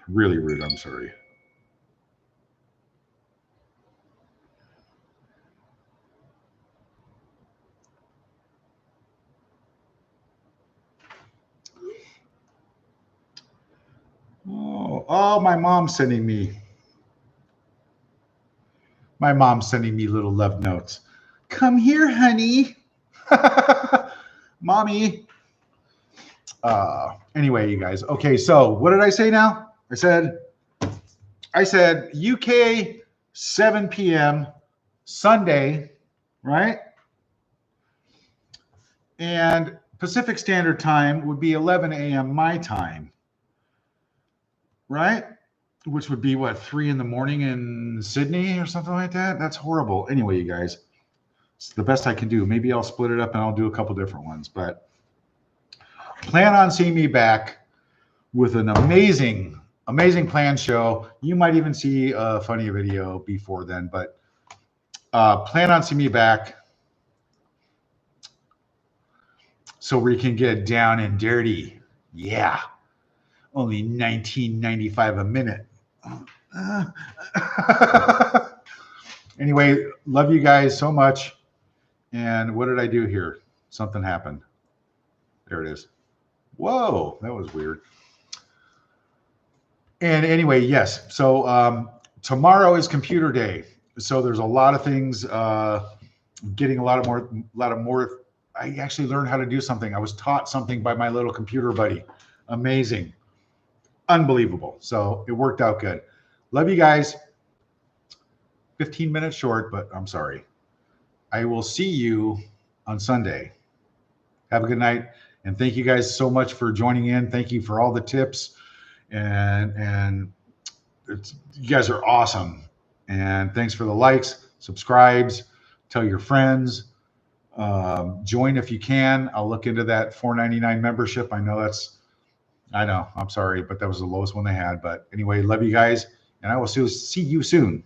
really rude. I'm sorry. Oh, my mom's sending me. My mom's sending me little love notes. Come here, honey. Mommy. Anyway, you guys. Okay, so what did I say now? I said UK 7 p.m. Sunday, right? And Pacific Standard Time would be 11 a.m. my time, right? Which would be what, 3 in the morning in Sydney or something like that? That's horrible. Anyway, you guys, it's the best I can do. Maybe I'll split it up and I'll do a couple different ones, but plan on seeing me back with an amazing planned show. You might even see a funny video before then, but plan on seeing me back so we can get down and dirty. Yeah. Only $19.95 a minute. Anyway, love you guys so much. And what did I do here? Something happened. There it is. Whoa, that was weird. And anyway, yes. So tomorrow is computer day. So there's a lot of things, getting a lot more. I actually learned how to do something. I was taught something by my little computer buddy. Amazing. Unbelievable. So it worked out good. Love you guys. 15 minutes short, but I'm sorry. I will see you on Sunday. Have a good night. And thank you guys so much for joining in. Thank you for all the tips. And you guys are awesome. And thanks for the likes, subscribes, tell your friends. Join if you can. I'll look into that $4.99 membership. I know, I'm sorry, but that was the lowest one they had. But anyway, love you guys, and I will see you soon.